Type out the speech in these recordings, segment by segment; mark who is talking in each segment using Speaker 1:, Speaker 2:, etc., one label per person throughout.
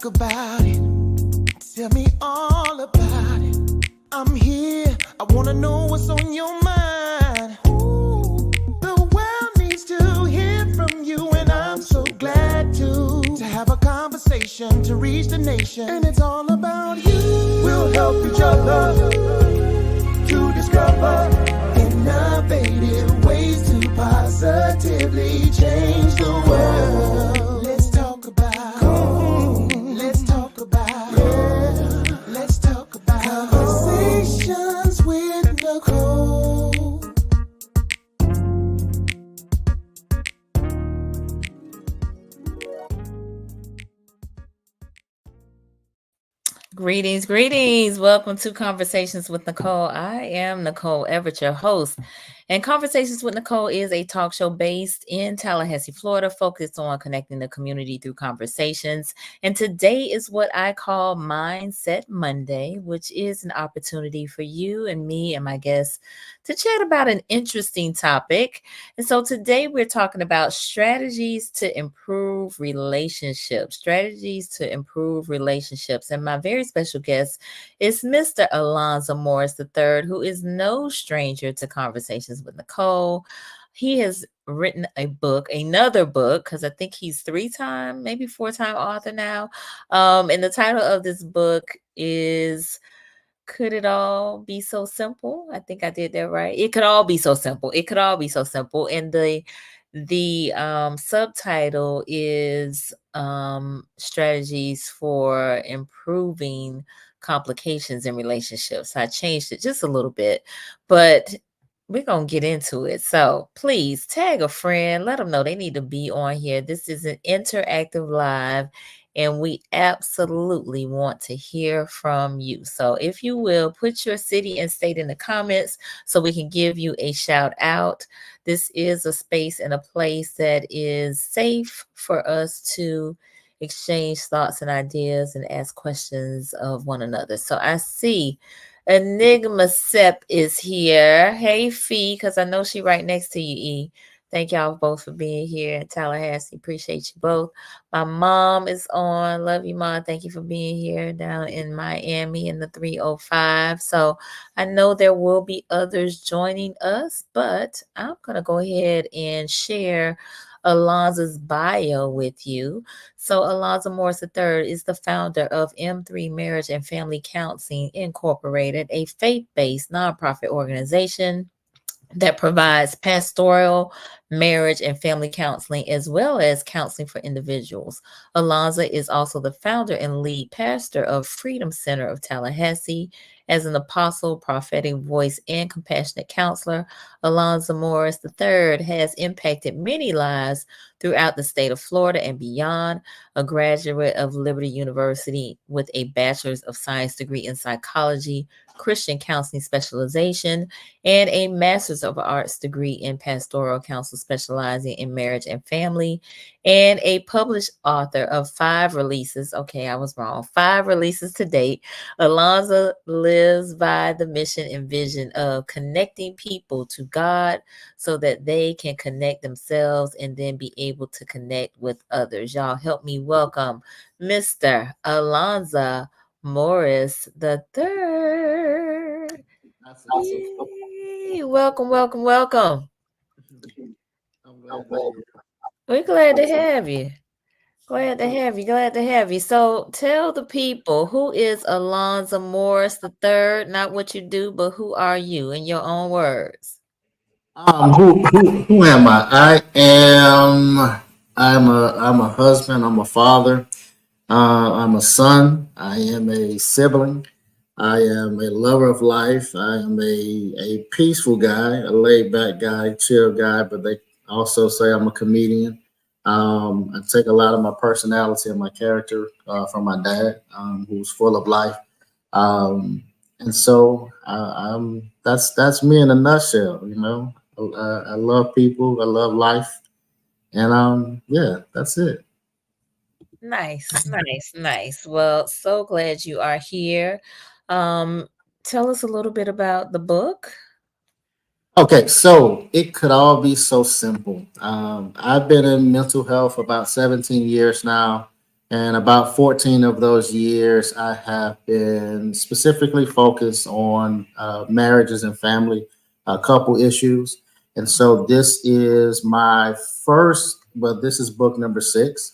Speaker 1: talk about it. Tell me all about it. I'm here. I wanna know what's on your mind. Ooh, the world needs to hear from you, and I'm so glad to have a conversation to reach the nation. And it's all about you. We'll help each other to discover innovative ways to positively change the world. Let's talk about. Let's talk about. Let's talk about conversations with Nicole.
Speaker 2: Greetings. Welcome to Conversations with Nicole. I am Nicole Everett, your host. And Conversations with Nicole is a talk show based in Tallahassee, Florida, focused on connecting the community through conversations. And today is what I call Mindset Monday, which is an opportunity for you and me and my guests to chat about an interesting topic. And so today we're talking about strategies to improve relationships. And my very special guest is Mr. Elonza Morris III, who is no stranger to Conversations with Nicole. He has written another book, because I think he's 3-time, maybe 4-time author now. And the title of this book is Could It All Be So Simple? I think I did that right. It Could All Be So Simple. And the subtitle is Strategies for Improving Complications in Relationships. I changed it just a little bit, but we're going to get into it. So please tag a friend, let them know they need to be on here. This is an interactive live, and we absolutely want to hear from you. So if you will, put your city and state in the comments so we can give you a shout out. This is a space and a place that is safe for us to exchange thoughts and ideas and ask questions of one another. So I see Enigma Sep is here. Hey, Fee, because I know she right next to you, E. Thank y'all both for being here in Tallahassee. Appreciate you both. My mom is on. Love you, Mom. Thank you for being here down in Miami in the 305. So I know there will be others joining us, but I'm going to go ahead and share Elonza's bio with you. So Elonza Morris III is the founder of M3 Marriage and Family Counseling Incorporated, a faith-based nonprofit organization that provides pastoral, marriage, and family counseling, as well as counseling for individuals. Elonza is also the founder and lead pastor of Freedom Center of Tallahassee. As an apostle, prophetic voice, and compassionate counselor, Elonza Morris III has impacted many lives throughout the state of Florida and beyond. A graduate of Liberty University with a Bachelor's of Science degree in psychology, Christian counseling specialization, and a Master's of Arts degree in pastoral counsel specializing in marriage and family, and a published author of 5 releases. Okay, I was wrong. 5 releases to date. Elonza lives by the mission and vision of connecting people to God so that they can connect themselves and then be able to connect with others. Y'all help me welcome Mr. Elonza Morris the third.
Speaker 3: That's awesome.
Speaker 2: Yay. Welcome.
Speaker 3: I'm glad to be here.
Speaker 2: We're glad to have you. Glad to have you. So tell the people, who is Elonza Morris the third? Not what you do, but who are you in your own words?
Speaker 3: Who am I? I'm a husband. I'm a father. I'm a son. I am a sibling. I am a lover of life. I am a peaceful guy, a laid back guy, chill guy. But they also say I'm a comedian. I take a lot of my personality and my character from my dad, who's full of life. Um, and so that's me in a nutshell. You know, I love people. I love life, and yeah, that's it.
Speaker 2: Nice. Well, so glad you are here. Um, Tell us a little bit about the book.
Speaker 3: Okay, so it could all be so simple. I've been in mental health for about 17 years now, And about 14 of those years, I have been specifically focused on marriages and family couple issues. And so this is my first, but this is book number 6.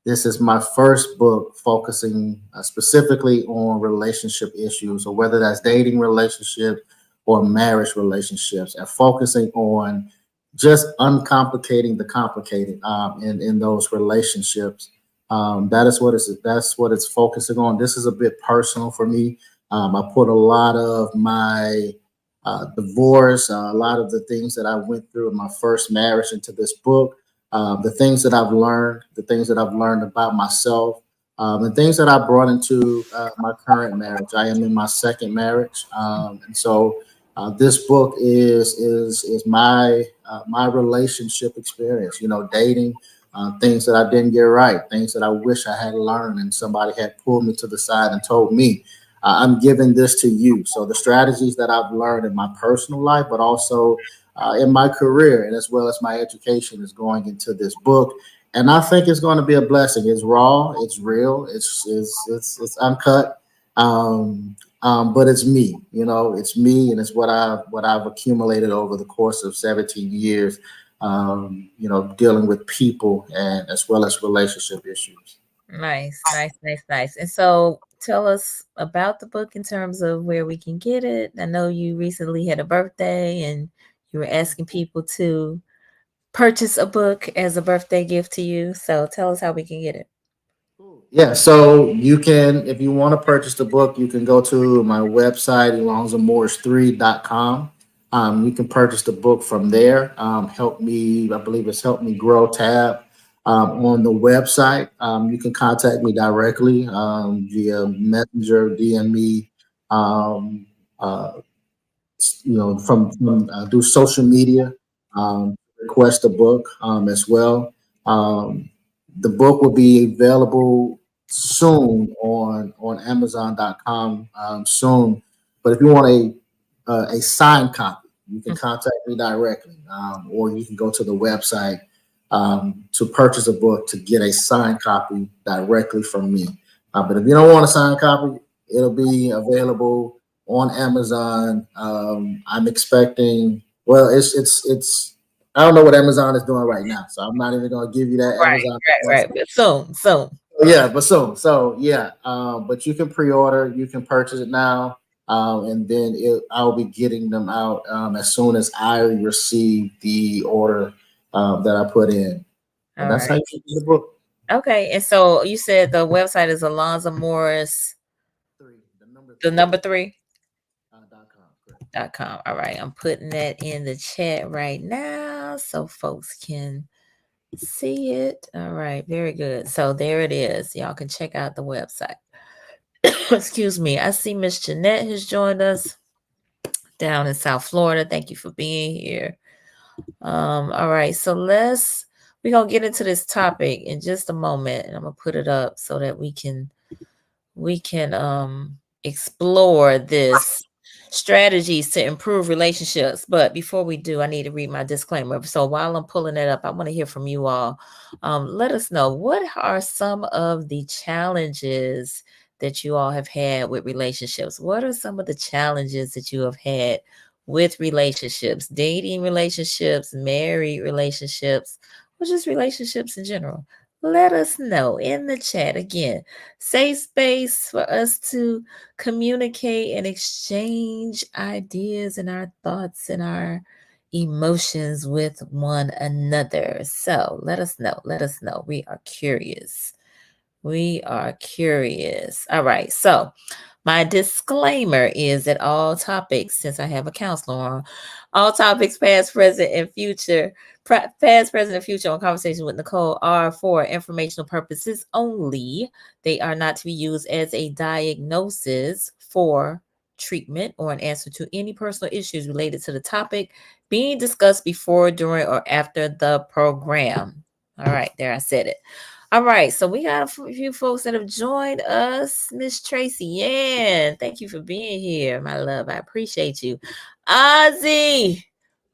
Speaker 3: This is my first book focusing specifically on relationship issues, or whether that's dating relationships or marriage relationships, and focusing on just uncomplicating the complicated in those relationships. That's what it's focusing on. This is a bit personal for me. I put a lot of my divorce, a lot of the things that I went through in my first marriage into this book. The things that I've learned, the things that I've learned about myself, and things that I brought into my current marriage. I am in my second marriage, and so this book is my relationship experience. You know, dating, things that I didn't get right, things that I wish I had learned, and somebody had pulled me to the side and told me, I'm giving this to you. So the strategies that I've learned in my personal life, but also in my career, and as well as my education, is going into this book. And I think it's going to be a blessing. It's raw, it's real, it's uncut. But it's me, you know, it's me, and it's what I've accumulated over the course of 17 years, you know, dealing with people and as well as relationship issues.
Speaker 2: Nice, nice, nice, nice. And so tell us about the book in terms of where we can get it. I know you recently had a birthday and you were asking people to purchase a book as a birthday gift to you. So tell us how we can get it.
Speaker 3: Yeah, so you can, if you want to purchase the book, you can go to my website, elonzamorris3.com. You can purchase the book from there. Help me, I believe it's Help Me Grow tab on the website. You can contact me directly via Messenger, DM me, um, uh, you know, from do social media, request a book as well. Um, the book will be available soon on Amazon.com soon. But if you want a signed copy, you can contact me directly, or you can go to the website to purchase a book to get a signed copy directly from me. But if you don't want a signed copy, it'll be available on Amazon. I'm expecting. Well, it's. I don't know what Amazon is doing right now, so I'm not even going to give you that
Speaker 2: Right,
Speaker 3: Amazon.
Speaker 2: right, right. But soon, soon.
Speaker 3: Yeah, but so yeah. But you can pre-order. You can purchase it now, and then I'll be getting them out as soon as I receive the order that I put in, and
Speaker 2: All
Speaker 3: that's how
Speaker 2: right.
Speaker 3: you get the book.
Speaker 2: Okay. And so you said the website is Alonza Morris,
Speaker 3: The number
Speaker 2: the
Speaker 3: three
Speaker 2: number three
Speaker 3: .com. Correct.
Speaker 2: .com. All right. I'm putting that in the chat right now so folks can see it. All right. Very good. So there it is. Y'all can check out the website. Excuse me. I see Miss Jeanette has joined us down in South Florida. Thank you for being here. All right. So we're gonna get into this topic in just a moment, and I'm gonna put it up so that we can explore this strategies to improve relationships. But before we do, I need to read my disclaimer. So while I'm pulling it up, I want to hear from you all. Let us know, what are some of the challenges that you all have had with relationships? What are some of the challenges that you have had with relationships, dating relationships, married relationships, or just relationships in general? Let us know in the chat. Again, safe space for us to communicate and exchange ideas and our thoughts and our emotions with one another. So let us know. Let us know. We are curious. We are curious. All right. So my disclaimer is that all topics, since I have a counselor on, all topics past, present, and future, past, present, and future on Conversation with Nicole are for informational purposes only. They are not to be used as a diagnosis for treatment or an answer to any personal issues related to the topic being discussed before, during, or after the program. All right, there, I said it. All right, so we got a few folks that have joined us. Miss Tracy Ann, thank you for being here, my love. I appreciate you. Ozzy,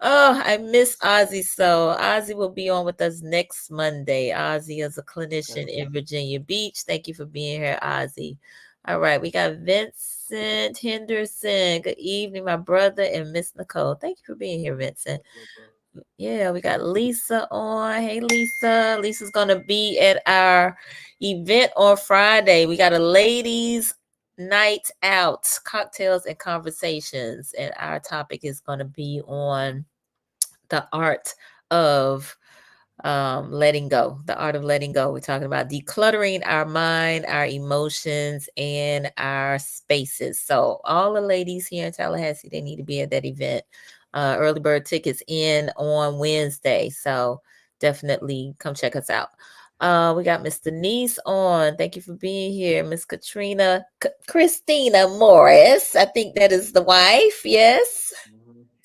Speaker 2: Oh, I miss Ozzy. So Ozzy will be on with us next Monday. Ozzy is a clinician in Virginia Beach. Thank you for being here, Ozzy. All right, we got Vincent Henderson. Good evening, my brother and Miss Nicole. Thank you for being here, Vincent. Yeah, we got Lisa on. Hey, Lisa. Lisa's gonna be at our event on Friday. We got a ladies' night out, cocktails and conversations, and our topic is gonna be on the art of letting go. The art of letting go. We're talking about decluttering our mind, our emotions, and our spaces. So all the ladies here in Tallahassee, they need to be at that event. Early bird tickets in on Wednesday. So definitely come check us out. We got Miss Denise on. Thank you for being here. Miss Christina Morris. I think that is the wife. Yes.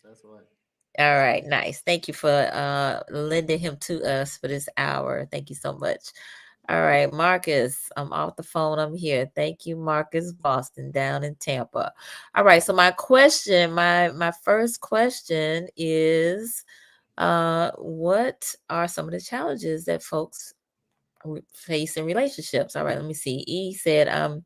Speaker 3: That's right.
Speaker 2: All right, nice. Thank you for lending him to us for this hour. Thank you so much. All right, Marcus, I'm off the phone. I'm here. Thank you, Marcus Boston, down in Tampa. All right, so my first question is, what are some of the challenges that folks face in relationships? All right, let me see. E said, I'm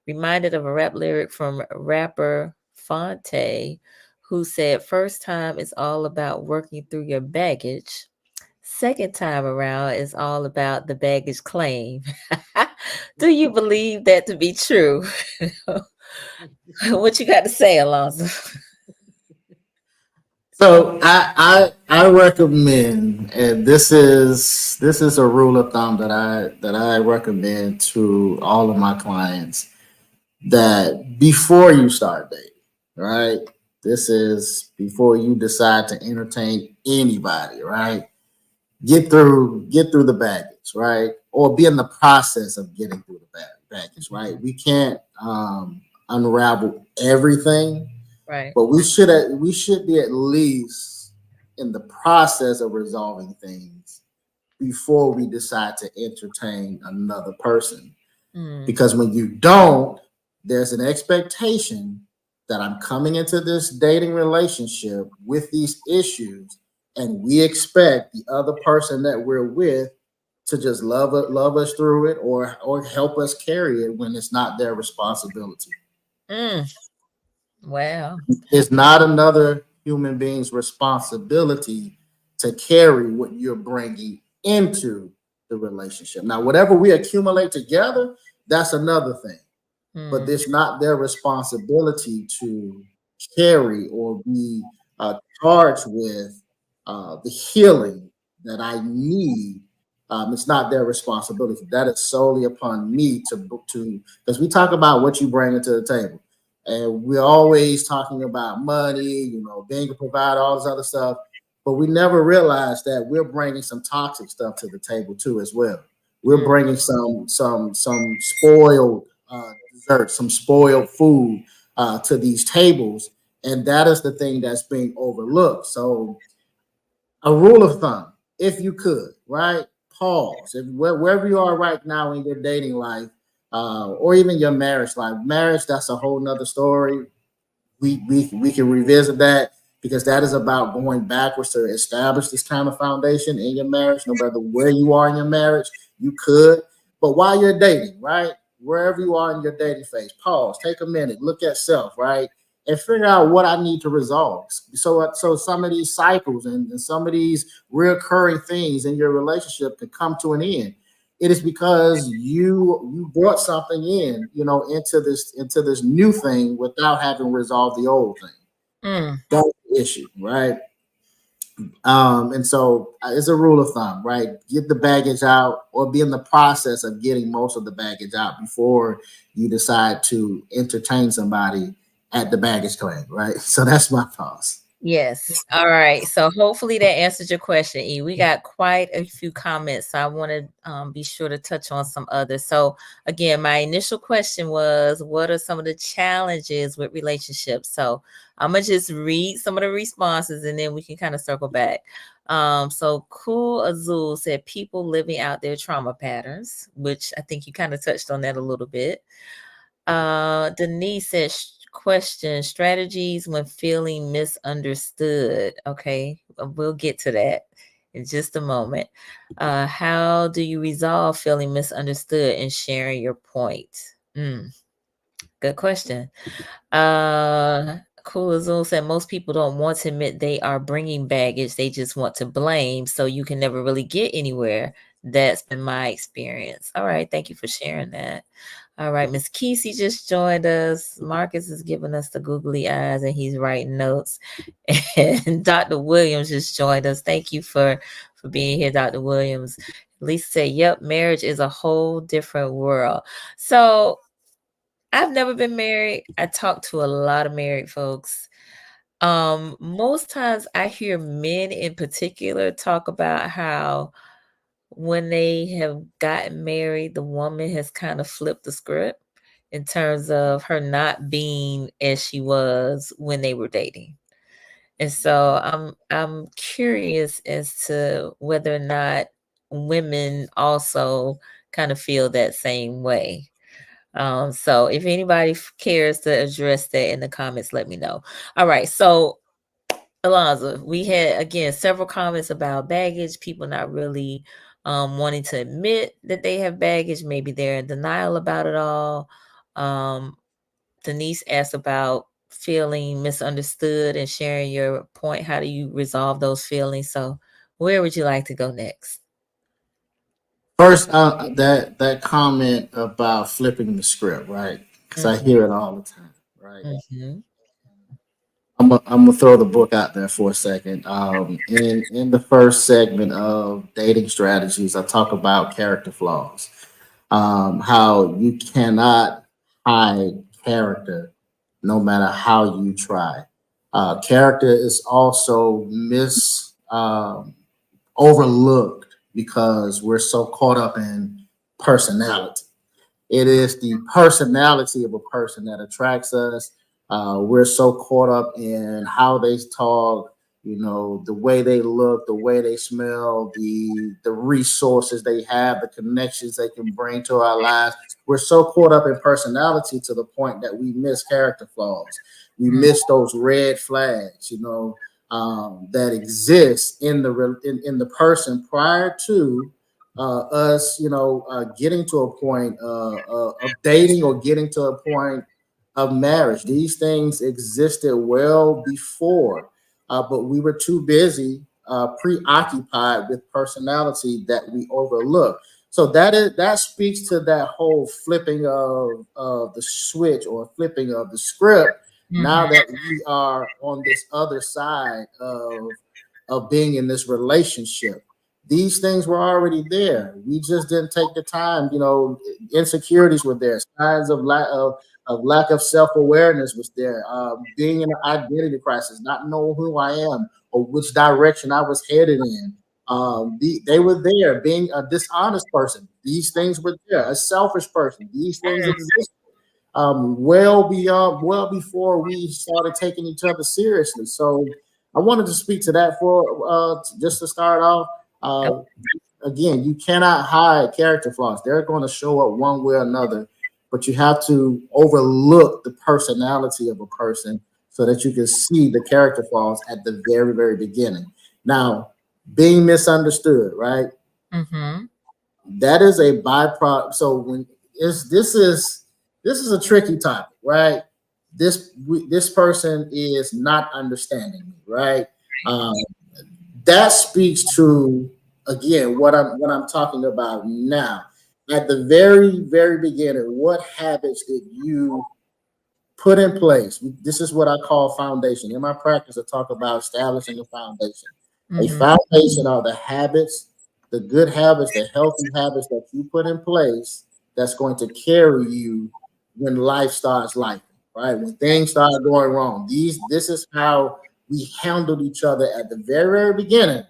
Speaker 2: reminded of a rap lyric from rapper Fonte, who said, first time is all about working through your baggage. Second time around is all about the baggage claim. Do you believe that to be true? What you got to say, Alonzo?
Speaker 3: So I recommend, and this is a rule of thumb that I recommend to all of my clients, that before you start dating, right? This is before you decide to entertain anybody, right? Get through the baggage, right? Or be in the process of getting through the baggage, right? We can't unravel everything,
Speaker 2: Right.
Speaker 3: but we should be at least in the process of resolving things before we decide to entertain another person.
Speaker 2: Mm,
Speaker 3: Because when you don't, there's an expectation that I'm coming into this dating relationship with these issues, and we expect the other person that we're with to just love us through it, or help us carry it when it's not their responsibility.
Speaker 2: mm. Well,
Speaker 3: It's not another human being's responsibility to carry what you're bringing into the relationship. Now, whatever we accumulate together, that's another thing, but
Speaker 2: mm,
Speaker 3: it's not their responsibility to carry or be charged with the healing that I need. It's not their responsibility. That is solely upon me to because we talk about what you bring into the table, and we're always talking about money, being a provider, all this other stuff, but we never realize that we're bringing some toxic stuff to the table too as well. We're
Speaker 2: mm.
Speaker 3: bringing some spoiled dessert, some spoiled food to these tables, and that is the thing that's being overlooked. So, a rule of thumb, if you could, right? Pause. Wherever you are right now in your dating life, or even your marriage life. Marriage, that's a whole nother story. We can revisit that, because that is about going backwards to establish this kind of foundation in your marriage. No matter where you are in your marriage, you could. But while you're dating, right, wherever you are in your dating phase, pause, take a minute, look at self, right, and figure out what I need to resolve. So some of these cycles and some of these reoccurring things in your relationship can come to an end. It is because you brought something into this new thing without having resolved the old thing.
Speaker 2: Mm.
Speaker 3: That's the issue, right? And so it's a rule of thumb, right? Get the baggage out, or be in the process of getting most of the baggage out before you decide to entertain somebody at the baggage claim, right? So that's my thoughts.
Speaker 2: Yes. All right. So hopefully that answers your question, E. We got quite a few comments, so I want to be sure to touch on some others. So again, my initial question was, what are some of the challenges with relationships? So I'm gonna just read some of the responses, and then we can kind of circle back. So Cool Azul said people living out their trauma patterns, which I think you kind of touched on that a little bit. Denise said question, strategies when feeling misunderstood. Okay, we'll get to that in just a moment. How do you resolve feeling misunderstood and sharing your point? Good question. Cool Azul said most people don't want to admit they are bringing baggage. They just want to blame. So you can never really get anywhere. That's been my experience. All right. Thank you for sharing that. All right. Miss Kesey just joined us. Marcus is giving us the googly eyes and he's writing notes. And Dr. Williams just joined us. Thank you for being here, Dr. Williams. Lisa said, yep, marriage is a whole different world. So I've never been married. I talk to a lot of married folks. Most times I hear men in particular talk about how when they have gotten married, the woman has kind of flipped the script in terms of her not being as she was when they were dating. And so I'm curious as to whether or not women also kind of feel that same way. So if anybody cares to address that in the comments, let me know. All right. So Elonza, we had again several comments about baggage, people not really wanting to admit that they have baggage. Maybe they're in denial about it all. Denise asked about feeling misunderstood and sharing your point. How do you resolve those feelings? So where would you like to go next?
Speaker 3: First, that comment about flipping the script, right? Because I hear it all the time, right?
Speaker 2: Mm-hmm.
Speaker 3: I'm gonna throw the book out there for a second. In the first segment of dating strategies, I talk about character flaws. How you cannot hide character, no matter how you try. Character is also overlooked because we're so caught up in personality. It is the personality of a person that attracts us. We're so caught up in how they talk, the way they look, the way they smell, the resources they have, the connections they can bring to our lives. We're so caught up in personality to the point that we miss character flaws. We miss those red flags, that exist in the person prior to us, getting to a point of dating or getting to a point of marriage. These things existed well before, but we were too busy, preoccupied with personality that we overlooked. So that speaks to that whole flipping of the switch or flipping of the script. Now that we are on this other side of being in this relationship, these things were already there. We just didn't take the time. Insecurities were there. Signs of lack of self-awareness was there. Being in an identity crisis, not knowing who I am or which direction I was headed in. They were there. Being a dishonest person, these things were there. A selfish person, these things existed. Well before we started taking each other seriously. So I wanted to speak to that for just to start off. Again, you cannot hide character flaws. They're going to show up one way or another, but you have to overlook the personality of a person so that you can see the character flaws at the very, very beginning. Now, being misunderstood, right?
Speaker 2: Mm-hmm.
Speaker 3: That is a byproduct. So this is a tricky topic, right? This person is not understanding me, right? That speaks to, again, what I'm talking about now. At the very, very beginning, what habits did you put in place? This is what I call foundation. In my practice, I talk about establishing a foundation. A foundation are the habits, the good habits, the healthy habits that you put in place that's going to carry you when life starts life, right? When things start going wrong. This is how we handled each other at the very, very beginning.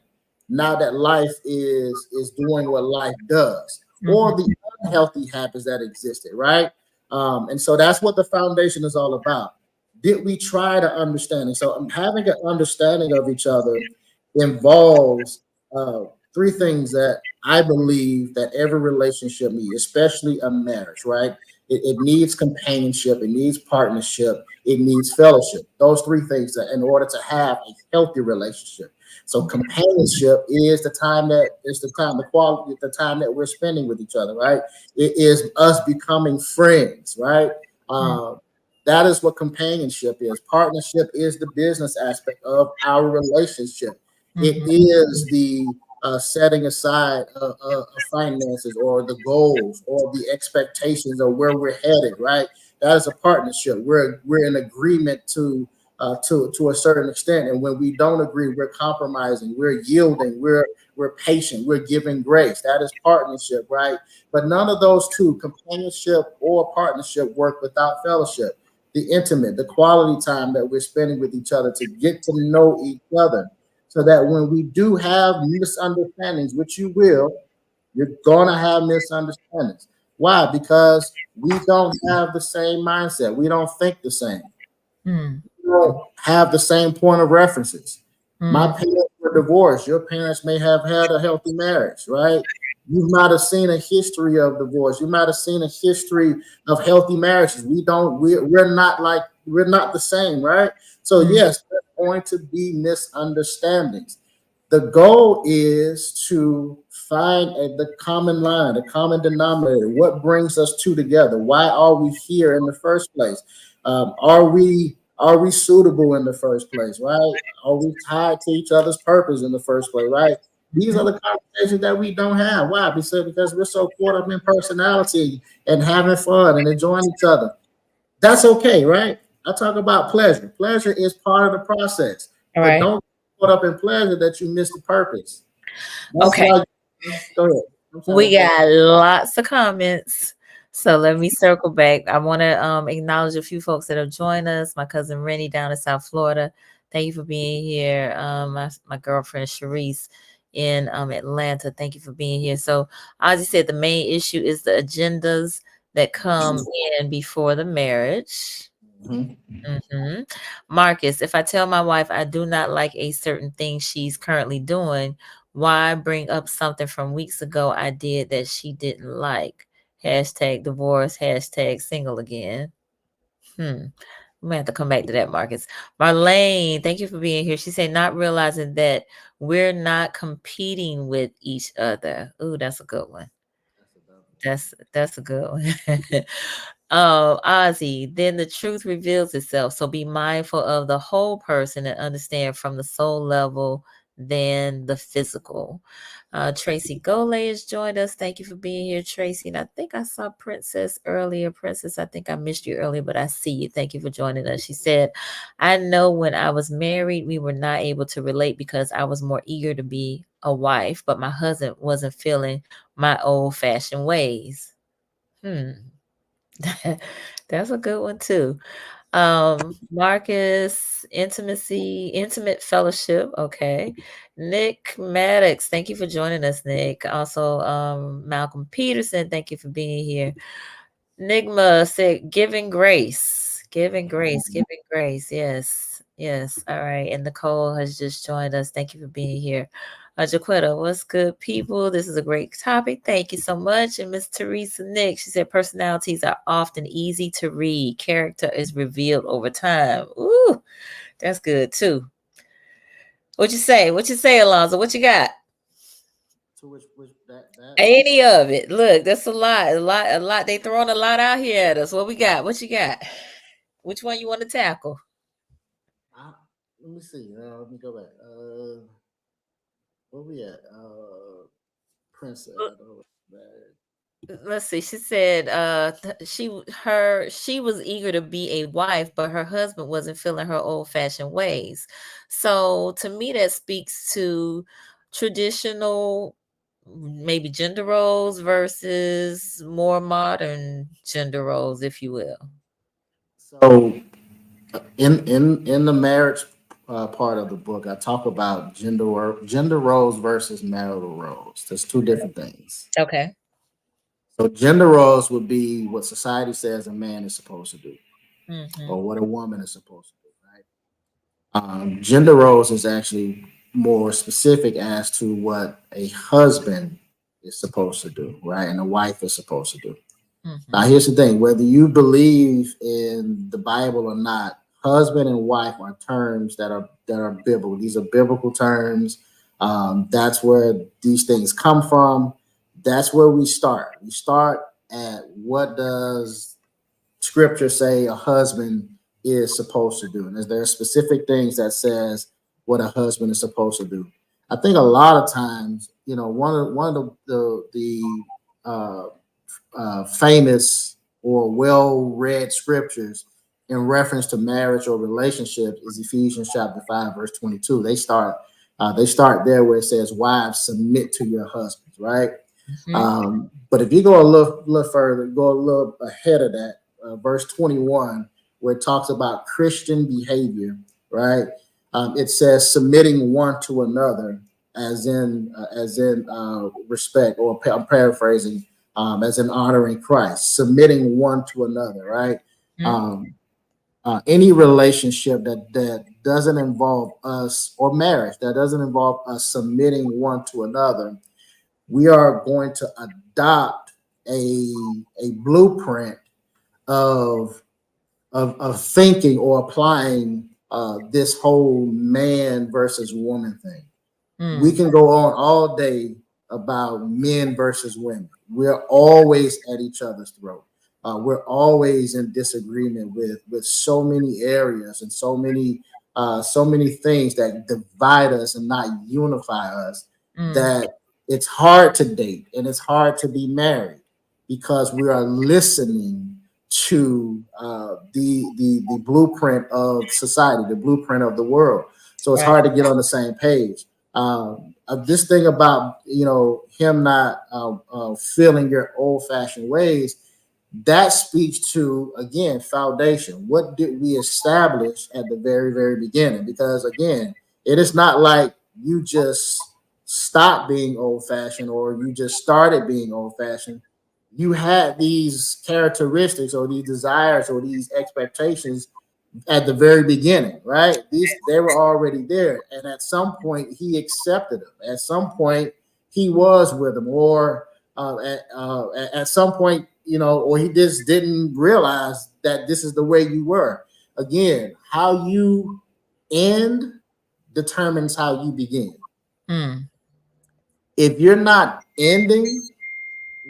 Speaker 3: Now that life is doing what life does, or the unhealthy habits that existed, right? And so that's what the foundation is all about. Did we try to understand? And so having an understanding of each other involves three things that I believe that every relationship needs, especially a marriage, right? It needs companionship, it needs partnership, it needs fellowship. Those three things in order to have a healthy relationship. So companionship is the quality, the time that we're spending with each other, right? It is us becoming friends, right? Uh, that is what companionship is. Partnership is the business aspect of our relationship. It is the setting aside of finances or the goals or the expectations of where we're headed, right? That is a partnership. We're in agreement to a certain extent, and when we don't agree, we're compromising, we're yielding, we're patient, we're giving grace. That is partnership, right? But none of those two, companionship or partnership, work without fellowship. The intimate, the quality time that we're spending with each other to get to know each other, so that when we do have misunderstandings, which you will, you're gonna have misunderstandings. Why? Because we don't have the same mindset. We don't think the same. We don't have the same point of references. My parents were divorced. Your parents may have had a healthy marriage, right? You might have seen a history of divorce. You might have seen a history of healthy marriages. We're not the same, right? So yes, there's going to be misunderstandings. The goal is to find the common line, the common denominator. What brings us two together? Why are we here in the first place? Are we suitable in the first place? Right? Are we tied to each other's purpose in the first place? Right? These are the conversations that we don't have. Why? Because we're so caught up in personality and having fun and enjoying each other. That's okay, right? I talk about pleasure. Pleasure is part of the process,
Speaker 2: All
Speaker 3: but
Speaker 2: right.
Speaker 3: don't get caught up in pleasure that you miss the purpose. That's
Speaker 2: Okay.
Speaker 3: why. Go ahead. I'm sorry.
Speaker 2: We got lots of comments. So let me circle back. I want to acknowledge a few folks that have joined us. My cousin Rennie down in South Florida. Thank you for being here. My girlfriend Sharice in Atlanta. Thank you for being here. So Ozzy said the main issue is the agendas that come in before the marriage.
Speaker 3: Mhm.
Speaker 2: Marcus, if I tell my wife I do not like a certain thing she's currently doing, why bring up something from weeks ago I did that she didn't like? Hashtag divorce, hashtag single again. I'm gonna have to come back to that, Marcus. Marlene, thank you for being here. She said, not realizing that we're not competing with each other. Ooh, that's a good one. That's a good one. Ozzy, then the truth reveals itself. So be mindful of the whole person and understand from the soul level than the physical. Tracy Gole has joined us. Thank you for being here, Tracy. And I think I saw Princess earlier. Princess, I think I missed you earlier, but I see you. Thank you for joining us. She said, I know when I was married, we were not able to relate because I was more eager to be a wife, but my husband wasn't feeling my old fashioned ways. Hmm. That's a good one too. Marcus, intimate fellowship. Okay. Nick Maddox, thank you for joining us, Nick. Also, Malcolm Peterson, thank you for being here. Nigma said, giving grace, giving grace. Yes, yes. All right. And Nicole has just joined us. Thank you for being here. Jaquetta, what's good, people? This is a great topic. Thank you so much. And Miss Teresa Nick, she said, personalities are often easy to read. Character is revealed over time. Ooh, that's good too. What you say? What you say, Elonza? What you got?
Speaker 3: To which that
Speaker 2: Any of it. Look, that's a lot. They throwing a lot out here at us. What we got? What you got? Which one you want to tackle?
Speaker 3: I, let me see. Let me go back. Where we at? Princess. I don't know.
Speaker 2: Let's see. She said she was eager to be a wife, but her husband wasn't feeling her old-fashioned ways. So to me, that speaks to traditional maybe gender roles versus more modern gender roles, if you will.
Speaker 3: So in the marriage part of the book, I talk about gender roles versus marital roles. There's two different things.
Speaker 2: Okay.
Speaker 3: So gender roles would be what society says a man is supposed to do,
Speaker 2: Mm-hmm.
Speaker 3: or what a woman is supposed to do, right? Gender roles is actually more specific as to what a husband is supposed to do, right, and a wife is supposed to do.
Speaker 2: Mm-hmm.
Speaker 3: Now, here's the thing: whether you believe in the Bible or not, husband and wife are terms that are biblical. These are biblical terms. That's where these things come from. That's where we start. We start at what does Scripture say a husband is supposed to do, and is there specific things that says what a husband is supposed to do? I think a lot of times, one of the famous or well-read scriptures in reference to marriage or relationships is Ephesians chapter 5, verse 22. They start there where it says, "Wives, submit to your husbands." Right. But if you go a little further, go a little ahead of that, verse 21, where it talks about Christian behavior. Right. It says submitting one to another, as in respect, or I'm paraphrasing, as in honoring Christ, submitting one to another, right? Any relationship that doesn't involve us, or marriage that doesn't involve us submitting one to another, we are going to adopt a blueprint of thinking or applying this whole man versus woman thing. We can go on all day about men versus women. We're always at each other's throat. We're always in disagreement with so many areas and so many things that divide us and not unify us. That it's hard to date and it's hard to be married because we are listening to the blueprint of society, the blueprint of the world. So it's hard to get on the same page. This thing about him not feeling your old-fashioned ways, that speaks to, again, foundation. What did we establish at the very, very beginning? Because again, it is not like you just stopped being old-fashioned or you just started being old-fashioned. You had these characteristics or these desires or these expectations at the very beginning, right? They were already there, and at some point he accepted them. At some point he was with them, or at some point, or he just didn't realize that this is the way you were. Again, how you end determines how you begin. If you're not ending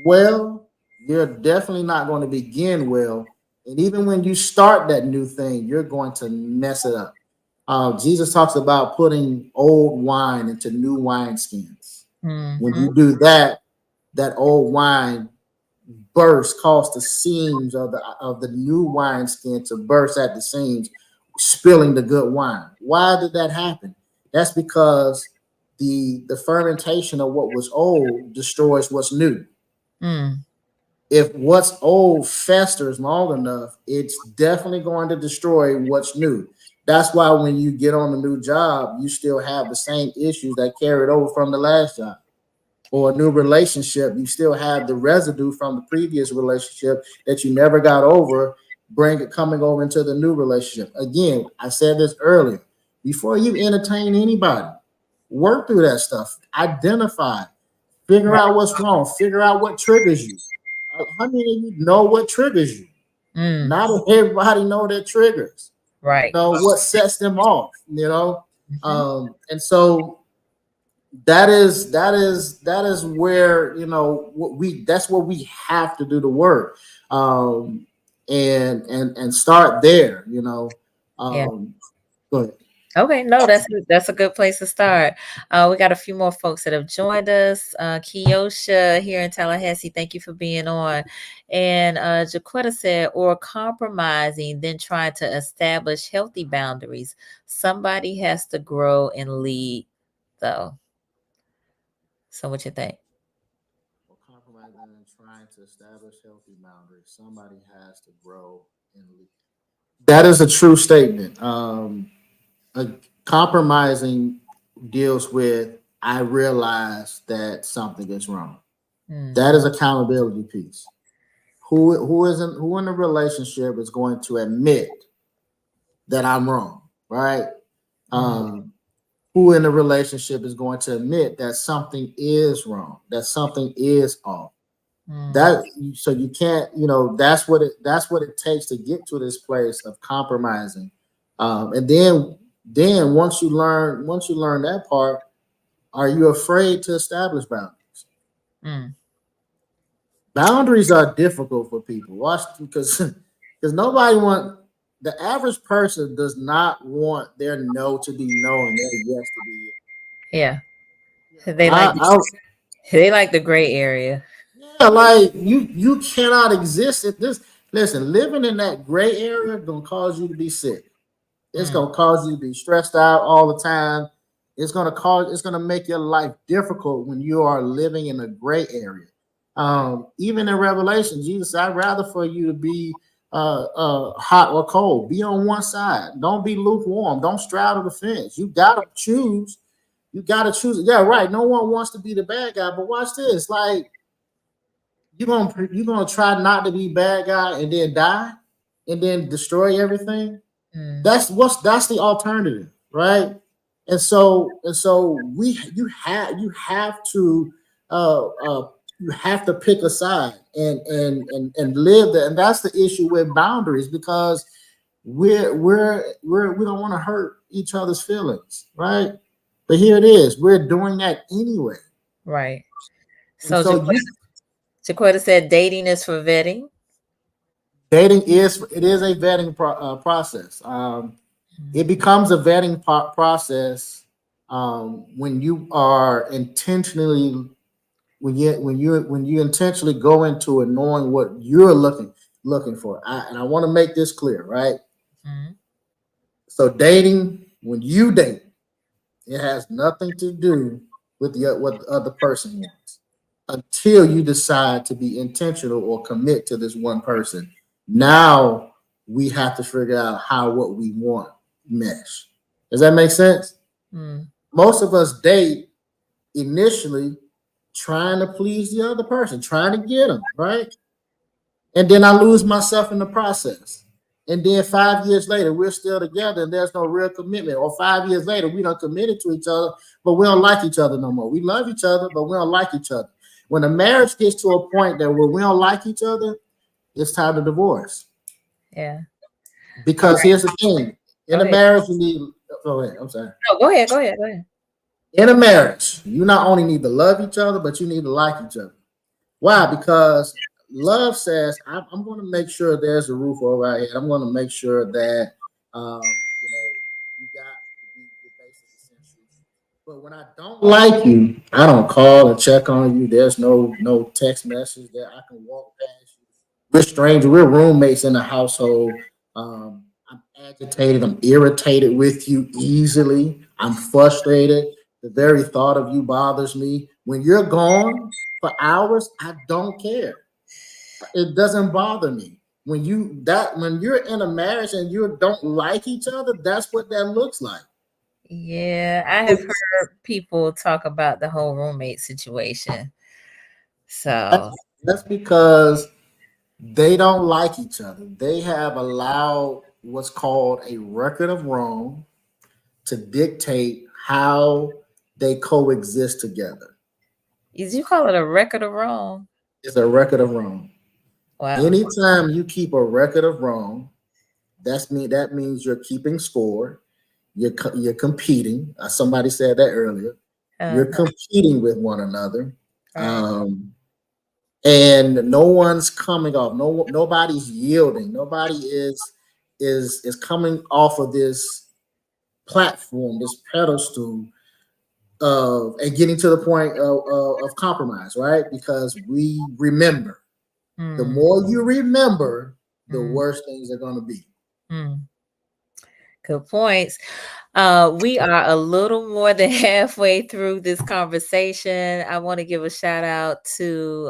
Speaker 3: well, you're definitely not going to begin well. And even when you start that new thing, you're going to mess it up. Jesus talks about putting old wine into new wineskins. When you do that, that old wine bursts, cause the seams of the new wineskin to burst at the seams, spilling the good wine. Why did that happen? That's because the fermentation of what was old destroys what's new. If what's old festers long enough, it's definitely going to destroy what's new. That's why when you get on a new job, you still have the same issues that carried over from the last job. Or a new relationship, you still have the residue from the previous relationship that you never got over, coming over into the new relationship. Again, I said this earlier, before you entertain anybody, work through that stuff, identify, figure out what's wrong, figure out what triggers you. How many of you know what triggers you? Not everybody know their triggers.
Speaker 2: Right.
Speaker 3: What sets them off. And so that is where that's where we have to do the work, and start there. Go ahead.
Speaker 2: Okay, no, that's a good place to start. We got a few more folks that have joined us. Kiyosha here in Tallahassee, thank you for being on. And Jaquetta said, or compromising, then trying to establish healthy boundaries. Somebody has to grow and lead, though. So what you think?
Speaker 3: Well, compromising and trying to establish healthy boundaries. Somebody has to grow and lead. That is a true statement. Compromising deals with, I realize that something is wrong. That is accountability piece. Who in a relationship is going to admit that I'm wrong, right? Who in a relationship is going to admit that something is wrong, that something is off? That so you can't, that's what it takes to get to this place of compromising. And then once you learn that part, are you afraid to establish boundaries?
Speaker 2: Mm.
Speaker 3: Boundaries are difficult for people. Watch, because nobody want the average person does not want their no to be no and their yes to be yes.
Speaker 2: Yeah. They like
Speaker 3: I
Speaker 2: they like the gray area.
Speaker 3: Yeah, like you cannot exist at this. Listen, living in that gray area gonna cause you to be sick. It's
Speaker 2: Mm.
Speaker 3: gonna cause you to be stressed out all the time. It's gonna make your life difficult when you are living in a gray area. Even in Revelation, Jesus said, I'd rather for you to be hot or cold. Be on one side. Don't be lukewarm. Don't straddle the fence. You gotta choose. You gotta choose. Yeah, right. No one wants to be the bad guy, but watch this. Like you're gonna try not to be bad guy and then die and then destroy everything.
Speaker 2: Mm.
Speaker 3: That's the alternative, right? And so we you have to uh uh you have to pick a side and live that. And that's the issue with boundaries, because we don't want to hurt each other's feelings, right? But here it is, we're doing that anyway.
Speaker 2: Right.
Speaker 3: And
Speaker 2: So
Speaker 3: so you
Speaker 2: Jaquetta said dating is for vetting.
Speaker 3: dating is a vetting process. It becomes a vetting process when you are intentionally when you intentionally go into it knowing what you're looking for. And I want to make this clear, right?
Speaker 2: Mm.
Speaker 3: So dating, when you date, it has nothing to do with what the other person wants until you decide to be intentional or commit to this one person. Now we have to figure out how what we want mesh. Does that make sense?
Speaker 2: Mm.
Speaker 3: Most of us date initially trying to please the other person, trying to get them, right? And then I lose myself in the process. And then 5 years later, we're still together and there's no real commitment. Or 5 years later, we don't committed to each other, but we don't like each other no more. We love each other, but we don't like each other. When a marriage gets to a point that where we don't like each other, it's time to divorce.
Speaker 2: Yeah. All
Speaker 3: Because
Speaker 2: right.
Speaker 3: here's the thing:
Speaker 2: Go
Speaker 3: in a
Speaker 2: ahead.
Speaker 3: marriage, you need. Go ahead. I'm sorry.
Speaker 2: No, go ahead. Go ahead. Go ahead.
Speaker 3: In a marriage, you not only need to love each other, but you need to like each other. Why? Because love says, I'm going to make sure there's a roof over our head. I'm going to make sure that you got the basic essentials. But when I don't like you, I don't call and check on you. There's no text message that I can walk past you. We're strangers. We're roommates in the household. I'm agitated. I'm irritated with you easily. I'm frustrated. The very thought of you bothers me. When you're gone for hours, I don't care. It doesn't bother me. When you're in a marriage and you don't like each other, that's what that looks like.
Speaker 2: Yeah, I have
Speaker 3: It's,
Speaker 2: heard people talk about the whole roommate situation.
Speaker 3: that's,
Speaker 2: So,
Speaker 3: that's because they don't like each other. They have allowed what's called a record of wrong to dictate how they coexist together.
Speaker 2: did you call it a record of wrong?
Speaker 3: It's a record of wrong.
Speaker 2: Wow.
Speaker 3: Anytime you keep a record of wrong, that means you're keeping score. You're competing. Somebody said that earlier. You're
Speaker 2: Uh-huh.
Speaker 3: competing with one another,
Speaker 2: Right.
Speaker 3: and no one's coming off. Nobody's yielding. Nobody is coming off of this platform, this pedestal and getting to the point of compromise, right? Because we remember. The
Speaker 2: Mm,
Speaker 3: more you remember, the
Speaker 2: mm,
Speaker 3: worse things are going to be.
Speaker 2: mm. Good points. We are a little more than halfway through this conversation. I want to give a shout out to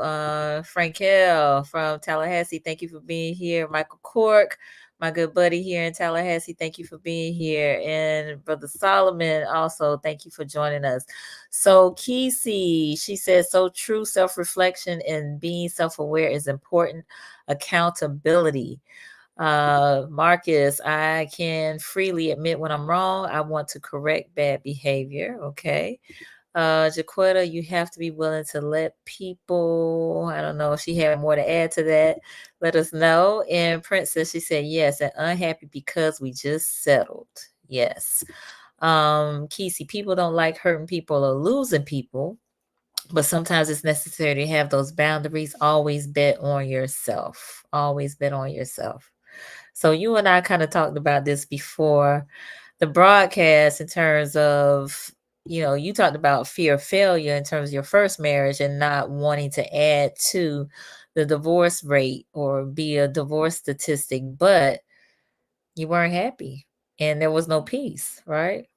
Speaker 2: Frankel from Tallahassee. Thank you for being here. Michael Cork, my good buddy here in Tallahassee. Thank you for being here. And Brother Solomon, also, thank you for joining us. So, Kesey, she says, so true, self-reflection and being self-aware is important. Accountability. Marcus, I can freely admit when I'm wrong. I want to correct bad behavior. Okay. Jaquetta, you have to be willing to let people. I don't know if she had more to add to that. Let us know. And Princess, she said yes, and unhappy because we just settled. Yes. Kesey, people don't like hurting people or losing people, but sometimes it's necessary to have those boundaries. Always bet on yourself. Always bet on yourself. So you and I kind of talked about this before the broadcast in terms of, you talked about fear of failure in terms of your first marriage and not wanting to add to the divorce rate or be a divorce statistic, but you weren't happy and there was no peace, right?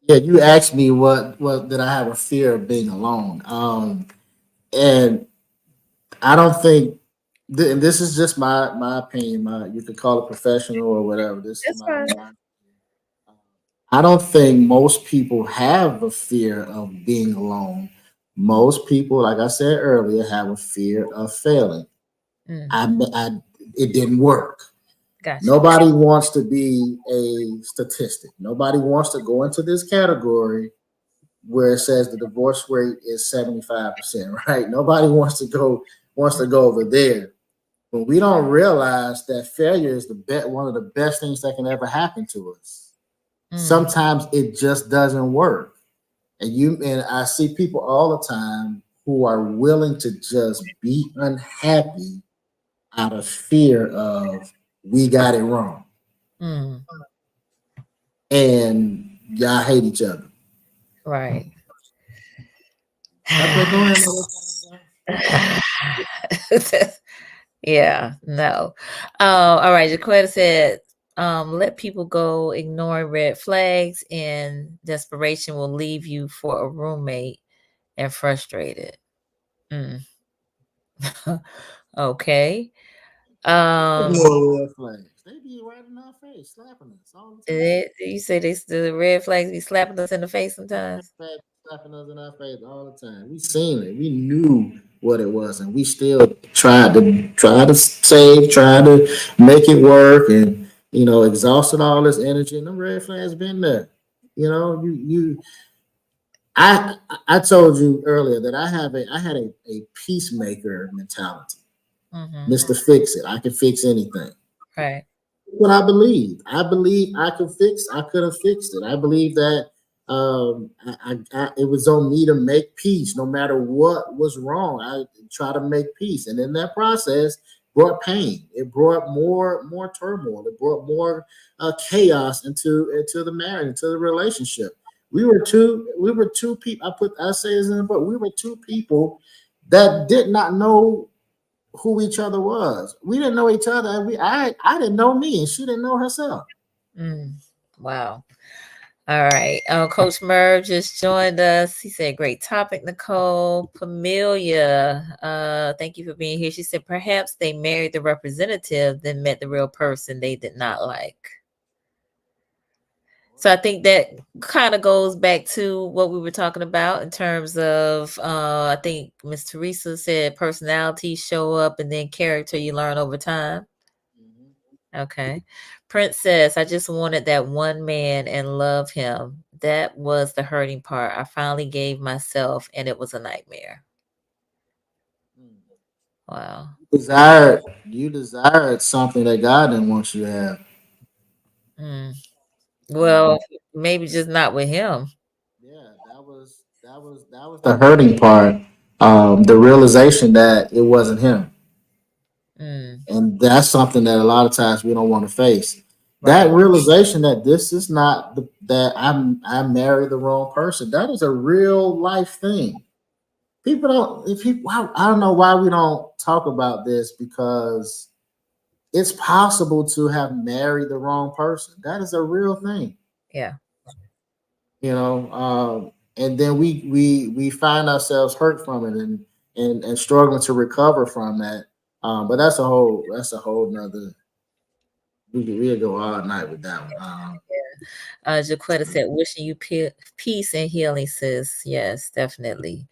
Speaker 3: Yeah, you asked me what did I have a fear of being alone? And I don't think, and this is just my opinion. You could call it professional or whatever. This is
Speaker 2: That's right.
Speaker 3: my I don't think most people have a fear of being alone. Most people, like I said earlier, have a fear of failing.
Speaker 2: Mm,
Speaker 3: I it didn't work.
Speaker 2: gotcha.
Speaker 3: Nobody wants to be a statistic. Nobody wants to go into this category where it says the divorce rate is 75%, right? Nobody wants to go over there. But we don't realize that failure is one of the best things that can ever happen to us.
Speaker 2: Mm,
Speaker 3: Sometimes it just doesn't work. And I see people all the time who are willing to just be unhappy out of fear of we got it wrong.
Speaker 2: mm,
Speaker 3: And y'all hate each other.
Speaker 2: right.
Speaker 3: Okay, go ahead.
Speaker 2: Yeah, no. All right. Jaquetta said, let people go, ignoring red flags and desperation will leave you for a roommate and frustrated. Mm. Okay. Um,
Speaker 3: More red flags. They be right in our face, slapping us all the time.
Speaker 2: you say the red flags be slapping us in the face sometimes?
Speaker 3: Flags slapping us in our face all the time. We seen it. We knew what it was, and we still tried to save, tried to make it work, and exhausted all this energy. And them red flags been there. You I told you earlier that I had a peacemaker mentality.
Speaker 2: Mm-hmm.
Speaker 3: Mr. Fix It. I can fix anything.
Speaker 2: Right.
Speaker 3: What I believe. I believe I could have fixed it. I believe that it was on me to make peace no matter what was wrong. I try to make peace. And in that process brought pain. It brought more turmoil. It brought more chaos into the marriage, into the relationship. We were two people. I say this in the book. We were two people that did not know who each other was. We didn't know each other. I didn't know me, and she didn't know herself.
Speaker 2: Mm. Wow. All right. Coach Merv just joined us. He said, great topic, Nicole. Pamelia, thank you for being here. She said, perhaps they married the representative, then met the real person they did not like. So I think that kind of goes back to what we were talking about in terms of, I think Miss Teresa said personality show up and then character you learn over time. Okay. Princess, I just wanted that one man and love him. That was the hurting part. I finally gave myself and it was a nightmare. Wow.
Speaker 3: You desired something that God didn't want you to have.
Speaker 2: Mm.
Speaker 3: Um,
Speaker 2: Well, maybe just not with him.
Speaker 3: yeah, that was the hurting part. The realization that it wasn't him,
Speaker 2: Mm.
Speaker 3: and that's something that a lot of times we don't want to face.
Speaker 2: Right.
Speaker 3: That realization that this is not that I married the wrong person. That is a real life thing. People don't. If people, I don't know why we don't talk about this because it's possible to have married the wrong person. That is a real thing.
Speaker 2: Yeah.
Speaker 3: And then we find ourselves hurt from it and struggling to recover from that. But that's a whole nother. We'll go all night with that one.
Speaker 2: Jaquetta said, wishing you peace and healing, sis. Yes, definitely.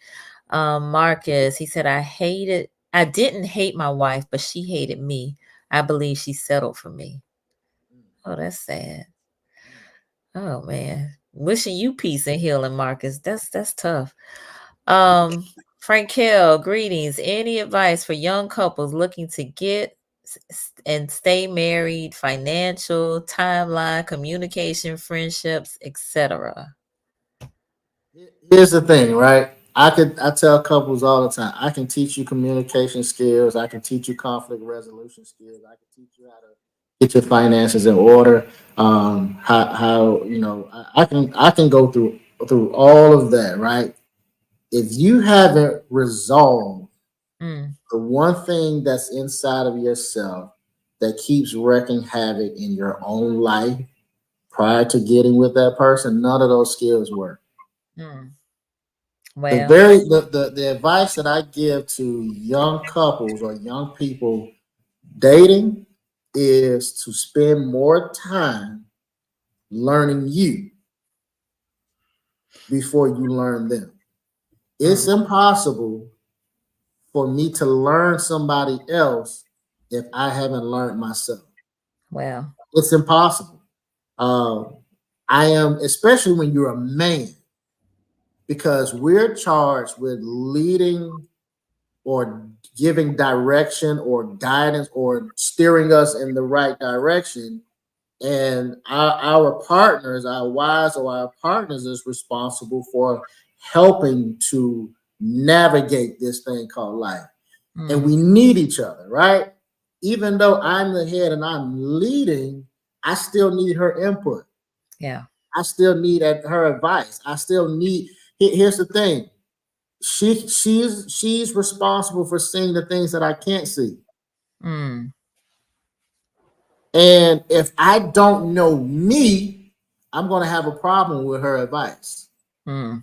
Speaker 2: Marcus, he said, I didn't hate my wife, but she hated me. I believe she settled for me. Oh, that's sad. Oh man. Wishing you peace and healing, Marcus. That's tough. Frank Hill, greetings. Any advice for young couples looking to get and stay married, financial, timeline, communication, friendships, etc.?
Speaker 3: Here's the thing, right? I tell couples all the time, I can teach you communication skills, I can teach you conflict resolution skills, I can teach you how to get your finances in order. How I can go through all of that, right? If you haven't resolved
Speaker 2: Mm,
Speaker 3: the one thing that's inside of yourself that keeps wreaking havoc in your own life prior to getting with that person, none of those skills work.
Speaker 2: mm.
Speaker 3: The
Speaker 2: Well,
Speaker 3: very the advice that I give to young couples or young people dating is to spend more time learning you before you learn them. It's
Speaker 2: mm,
Speaker 3: impossible for me to learn somebody else if I haven't learned myself.
Speaker 2: well,
Speaker 3: It's impossible. Uh, I am, especially when you're a man, because we're charged with leading or giving direction or guidance or steering us in the right direction. And our partners, our wives or our partners, is responsible for helping to navigate this thing called life. And
Speaker 2: mm,
Speaker 3: we need each other, right? Even though I'm the head and I'm leading, I still need her input.
Speaker 2: yeah.
Speaker 3: I still need her advice. I still need. Here's the thing: she's responsible for seeing the things that I can't see.
Speaker 2: Mm,
Speaker 3: And if I don't know me, I'm going to have a problem with her advice.
Speaker 2: mm.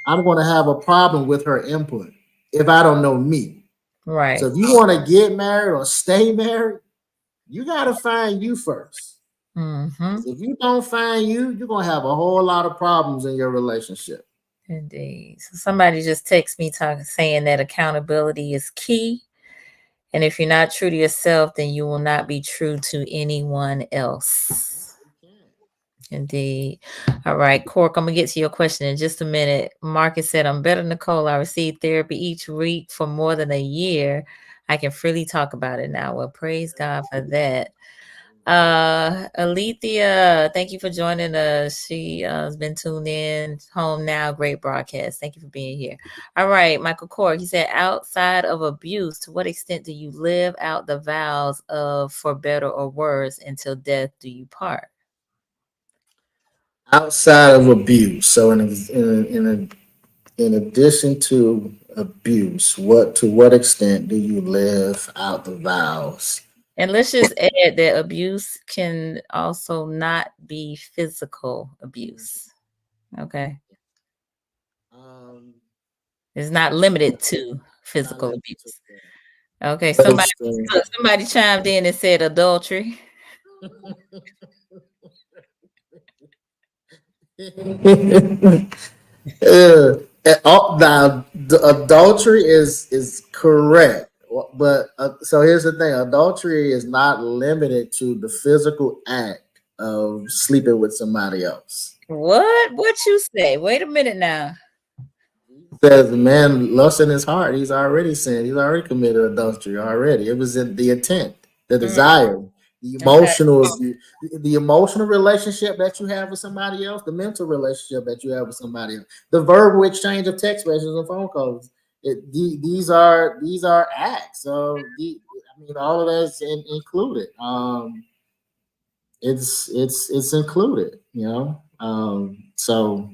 Speaker 3: I'm going to have a problem with her input if I don't know me. So
Speaker 2: Right.
Speaker 3: if you want to get married or stay married, you got to find you first.
Speaker 2: Mm-hmm.
Speaker 3: If you don't find you, you're going to have a whole lot of problems in your relationship.
Speaker 2: Indeed. So somebody just texted me saying that accountability is key. And if you're not true to yourself, then you will not be true to anyone else. Indeed. All right, Cork, I'm going to get to your question in just a minute. Marcus said, I'm better, Nicole. I received therapy each week for more than a year. I can freely talk about it now. Well, praise God for that. Alethea, thank you for joining us. She has been tuned in. Home now, great broadcast. Thank you for being here. All right, Michael Cork, he said, outside of abuse, to what extent do you live out the vows of for better or worse until death do you part?
Speaker 3: Outside of abuse, so in addition to abuse, what extent do you live out the vows?
Speaker 2: And let's just add that abuse can also not be physical abuse. Okay.
Speaker 3: Um,
Speaker 2: It's not limited to
Speaker 3: not
Speaker 2: physical
Speaker 3: limited to
Speaker 2: abuse. Okay.
Speaker 3: what
Speaker 2: Somebody
Speaker 3: extent.
Speaker 2: look, somebody chimed in and said adultery.
Speaker 3: Now, the adultery is correct, but so here's the thing: adultery is not limited to the physical act of sleeping with somebody else.
Speaker 2: What? What you say? Wait a minute now.
Speaker 3: Says the man lusts in his heart, he's already sinned. He's already committed adultery already. It was in the intent, the
Speaker 2: Mm,
Speaker 3: desire, the
Speaker 2: okay.
Speaker 3: emotional, the emotional relationship that you have with somebody else, the mental relationship that you have with somebody else, the verbal exchange of text messages and phone calls. These are acts. So I mean, all of that's included. It's included. So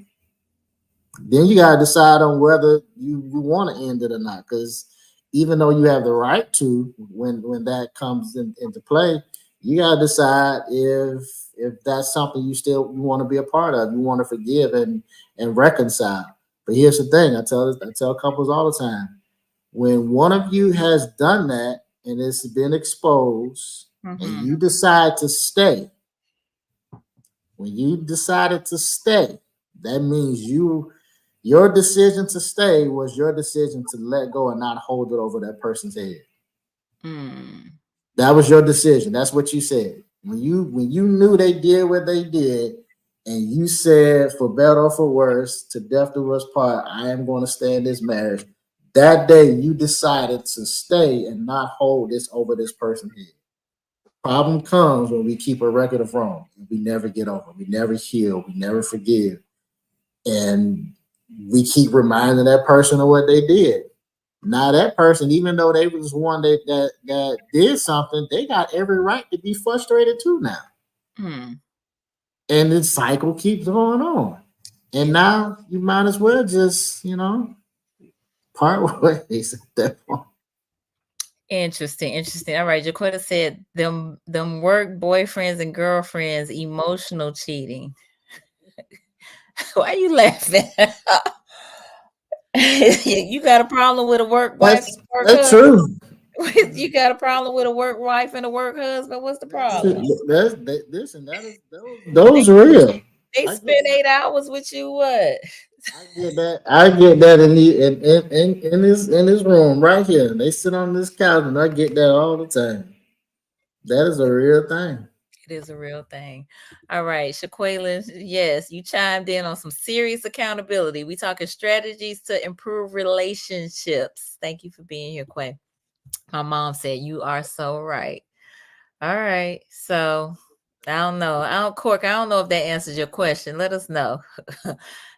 Speaker 3: then you gotta decide on whether you want to end it or not. Because even though you have the right to, when that comes into play, you gotta decide if that's something you want to be a part of. You want to forgive and reconcile. But here's the thing: I tell couples all the time: when one of you has done that and it's been exposed, and
Speaker 2: Mm-hmm.
Speaker 3: you decide to stay, when you decided to stay, that means your decision to stay was your decision to let go and not hold it over that person's head.
Speaker 2: Mm,
Speaker 3: That was your decision. That's what you said. When you knew they did what they did and you said, for better or for worse, to death do us part, I am going to stay in this marriage. That day you decided to stay and not hold this over this person's head. Problem comes when we keep a record of wrong. We never get over. We never heal. We never forgive. And we keep reminding that person of what they did. Now that person, even though they was one that did something, they got every right to be frustrated too now.
Speaker 2: Mm.
Speaker 3: And the cycle keeps going on. And now you might as well just, part ways at that point.
Speaker 2: Interesting. All right. Jaquetta said them work boyfriends and girlfriends, emotional cheating. Why are you laughing? You got a problem with a work wife and a work
Speaker 3: That's
Speaker 2: husband?
Speaker 3: true.
Speaker 2: You got a problem with a work wife and a work husband? What's the problem?
Speaker 3: Those are real.
Speaker 2: They spend 8 hours with you. What?
Speaker 3: I get that in this room right here. They sit on this couch and I get that all the time. That is a real thing.
Speaker 2: It is a real thing. All right, Shaquela, yes, you chimed in on some serious accountability. We talking strategies to improve relationships. Thank you for being here, Quay. My mom said you are so right. All right, so I don't know. I don't know if that answers your question. Let us know.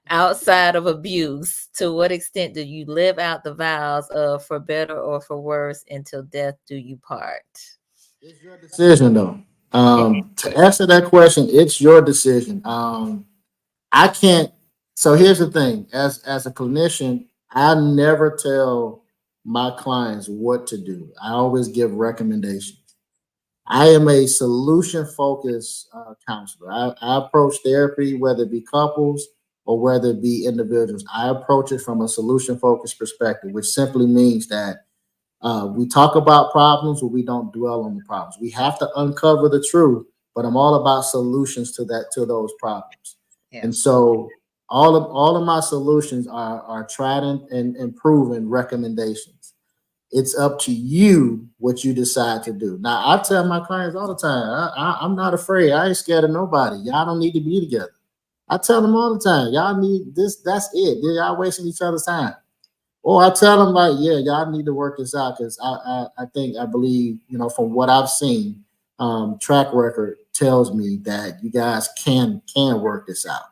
Speaker 2: Outside of abuse, to what extent do you live out the vows of for better or for worse until death do you part?
Speaker 3: It's your decision, though. To answer that question, it's your decision. I can't. So here's the thing: as a clinician, I never tell my clients what to do. I always give recommendations. I am a solution focused counselor. I approach therapy, whether it be couples or whether it be individuals. I approach it from a solution focused perspective, which simply means that we talk about problems, but we don't dwell on the problems. We have to uncover the truth, but I'm all about solutions to those problems.
Speaker 2: Yeah.
Speaker 3: And so all of my solutions are tried and proven recommendations. It's up to you what you decide to do. Now, I tell my clients all the time, I'm not afraid. I ain't scared of nobody. Y'all don't need to be together. I tell them all the time, y'all need this, that's it. Y'all wasting each other's time. Or I tell them like, yeah, y'all need to work this out because I believe, from what I've seen, track record tells me that you guys can work this out.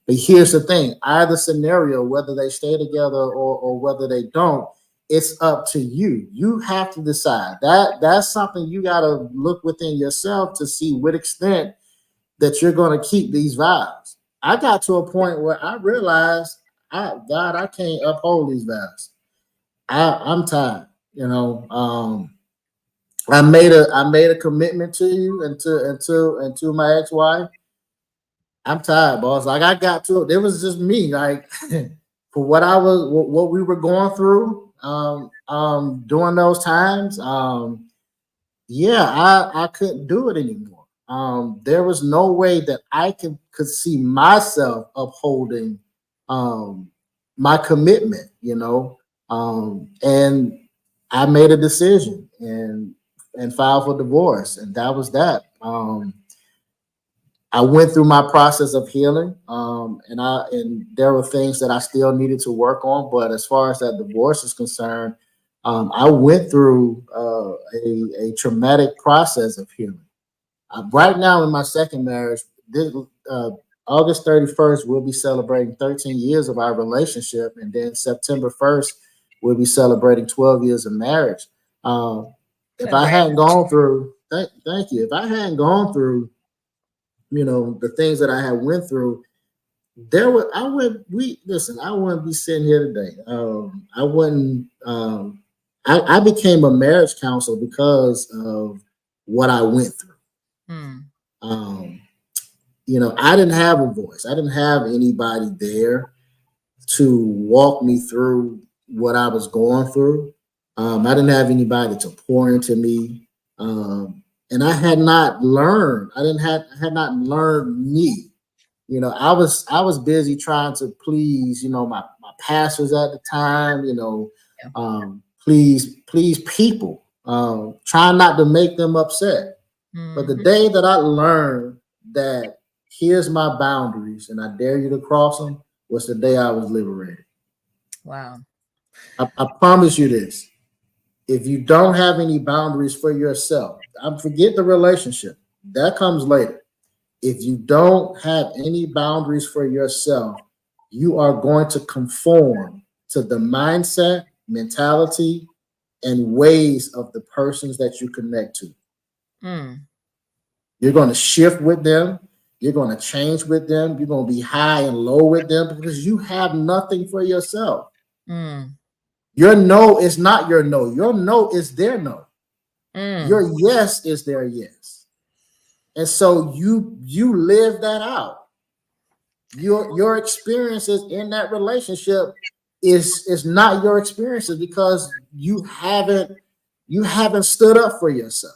Speaker 3: But here's the thing: either scenario, whether they stay together or whether they don't, it's up to you. You have to decide. That's something you got to look within yourself to see what extent that you're going to keep these vows. I got to a point where I realized, I can't uphold these vows. I'm tired. I made a commitment to you and to my ex-wife. I'm tired, boss. Like I got to it. It was just me. Like for what we were going through during those times. I couldn't do it anymore. There was no way that I could see myself upholding my commitment, and I made a decision and filed for divorce, and that was that. I went through my process of healing, and there were things that I still needed to work on. But as far as that divorce is concerned, I went through a traumatic process of healing. Right now, in my second marriage, August 31st, we'll be celebrating 13 years of our relationship, and then September 1st, we'll be celebrating 12 years of marriage. If I hadn't gone through, thank you. If I hadn't gone through, the things that I had went through, I wouldn't be sitting here today. I wouldn't. I became a marriage counselor because of what I went through. I didn't have a voice. I didn't have anybody there to walk me through what I was going through. I didn't have anybody to pour into me. And I had not learned. Had not learned me. I was busy trying to please, my pastors at the time, please people, trying not to make them upset. But the day that I learned that here's my boundaries, and I dare you to cross them, was the day I was liberated.
Speaker 2: Wow.
Speaker 3: I promise you this. If you don't have any boundaries for yourself, forget the relationship. That comes later. If you don't have any boundaries for yourself, you are going to conform to the mindset, mentality, and ways of the persons that you connect to.
Speaker 2: Mm.
Speaker 3: You're going to shift with them. You're going to change with them. You're going to be high and low with them because you have nothing for yourself.
Speaker 2: Mm.
Speaker 3: Your no is not your no. Your no is their no.
Speaker 2: Mm.
Speaker 3: Your yes is their yes. And so you live that out. Your experiences in that relationship is not your experiences because you haven't stood up for yourself.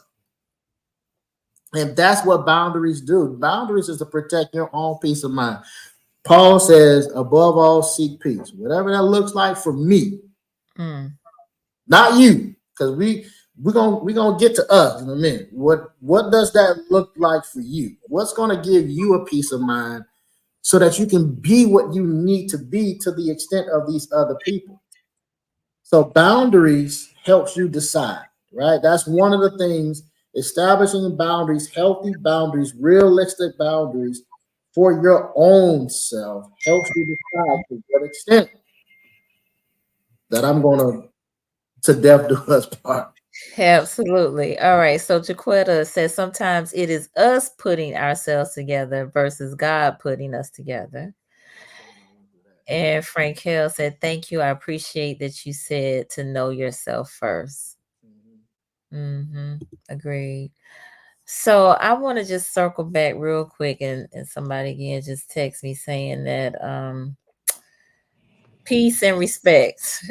Speaker 3: And that's what boundaries do. Boundaries is to protect your own peace of mind. Paul says, above all, seek peace. Whatever that looks like for me, not you, because we're gonna get to us in a minute. What does that look like for you? What's gonna give you a peace of mind so that you can be what you need to be to the extent of these other people? So boundaries helps you decide, right? That's one of the things. Establishing boundaries, healthy boundaries, realistic boundaries for your own self helps you decide to what extent that I'm going to death do us part.
Speaker 2: Absolutely. All right. So Jaquetta says sometimes it is us putting ourselves together versus God putting us together. And Frank Hill said, thank you. I appreciate that you said to know yourself first. Agreed. So I want to just circle back real quick and somebody again just text me saying that peace and respect.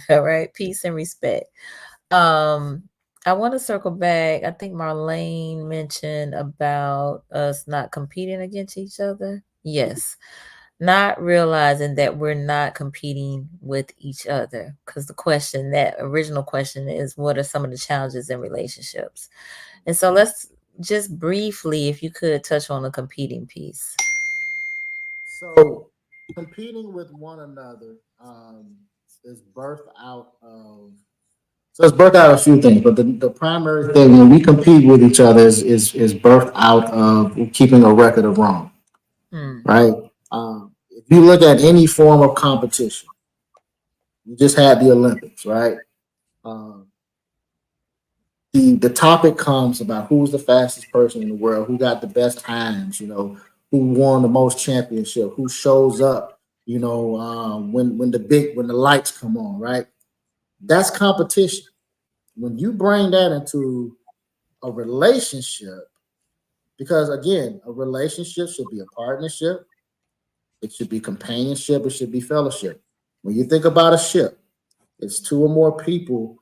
Speaker 2: All right, peace and respect. I want to circle back. I think Marlene mentioned about us not competing against each other. Yes. Not realizing that we're not competing with each other. Because that original question is, what are some of the challenges in relationships? And so let's just briefly, if you could touch on the competing piece.
Speaker 3: So competing with one another is birthed out of. So it's birthed out of a few things, but the primary thing when we compete with each other is birthed out of keeping a record of wrong, right? If you look at any form of competition, you just had the Olympics, right? The topic comes about who's the fastest person in the world, who got the best times, who won the most championship, who shows up, when the lights come on, right? That's competition. When you bring that into a relationship, because again, a relationship should be a partnership, it should be companionship, it should be fellowship. When you think about a ship, it's two or more people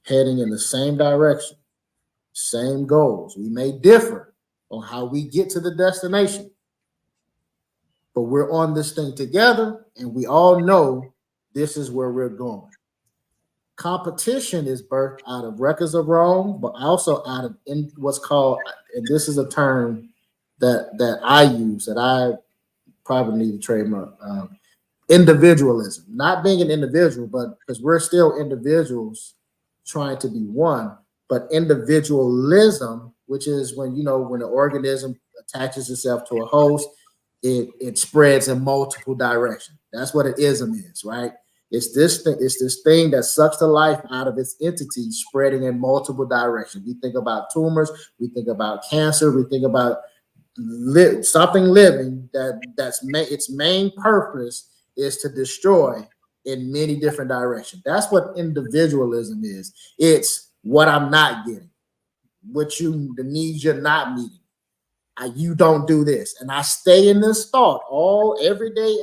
Speaker 3: heading in the same direction, same goals. We may differ on how we get to the destination, but we're on this thing together and we all know this is where we're going. Competition is birthed out of records of wrong, but also out of what's called, and this is a term that I use that I probably need to trademark, individualism. Not being an individual, but because we're still individuals trying to be one, but individualism, which is when when an organism attaches itself to a host, it spreads in multiple directions. That's what an ism is, right? It's this thing that sucks the life out of its entity, spreading in multiple directions. We think about tumors, we think about cancer, we think about something living that's its main purpose is to destroy in many different directions. That's what individualism is. It's what I'm not getting, the needs you're not meeting. You don't do this, and I stay in this thought every day,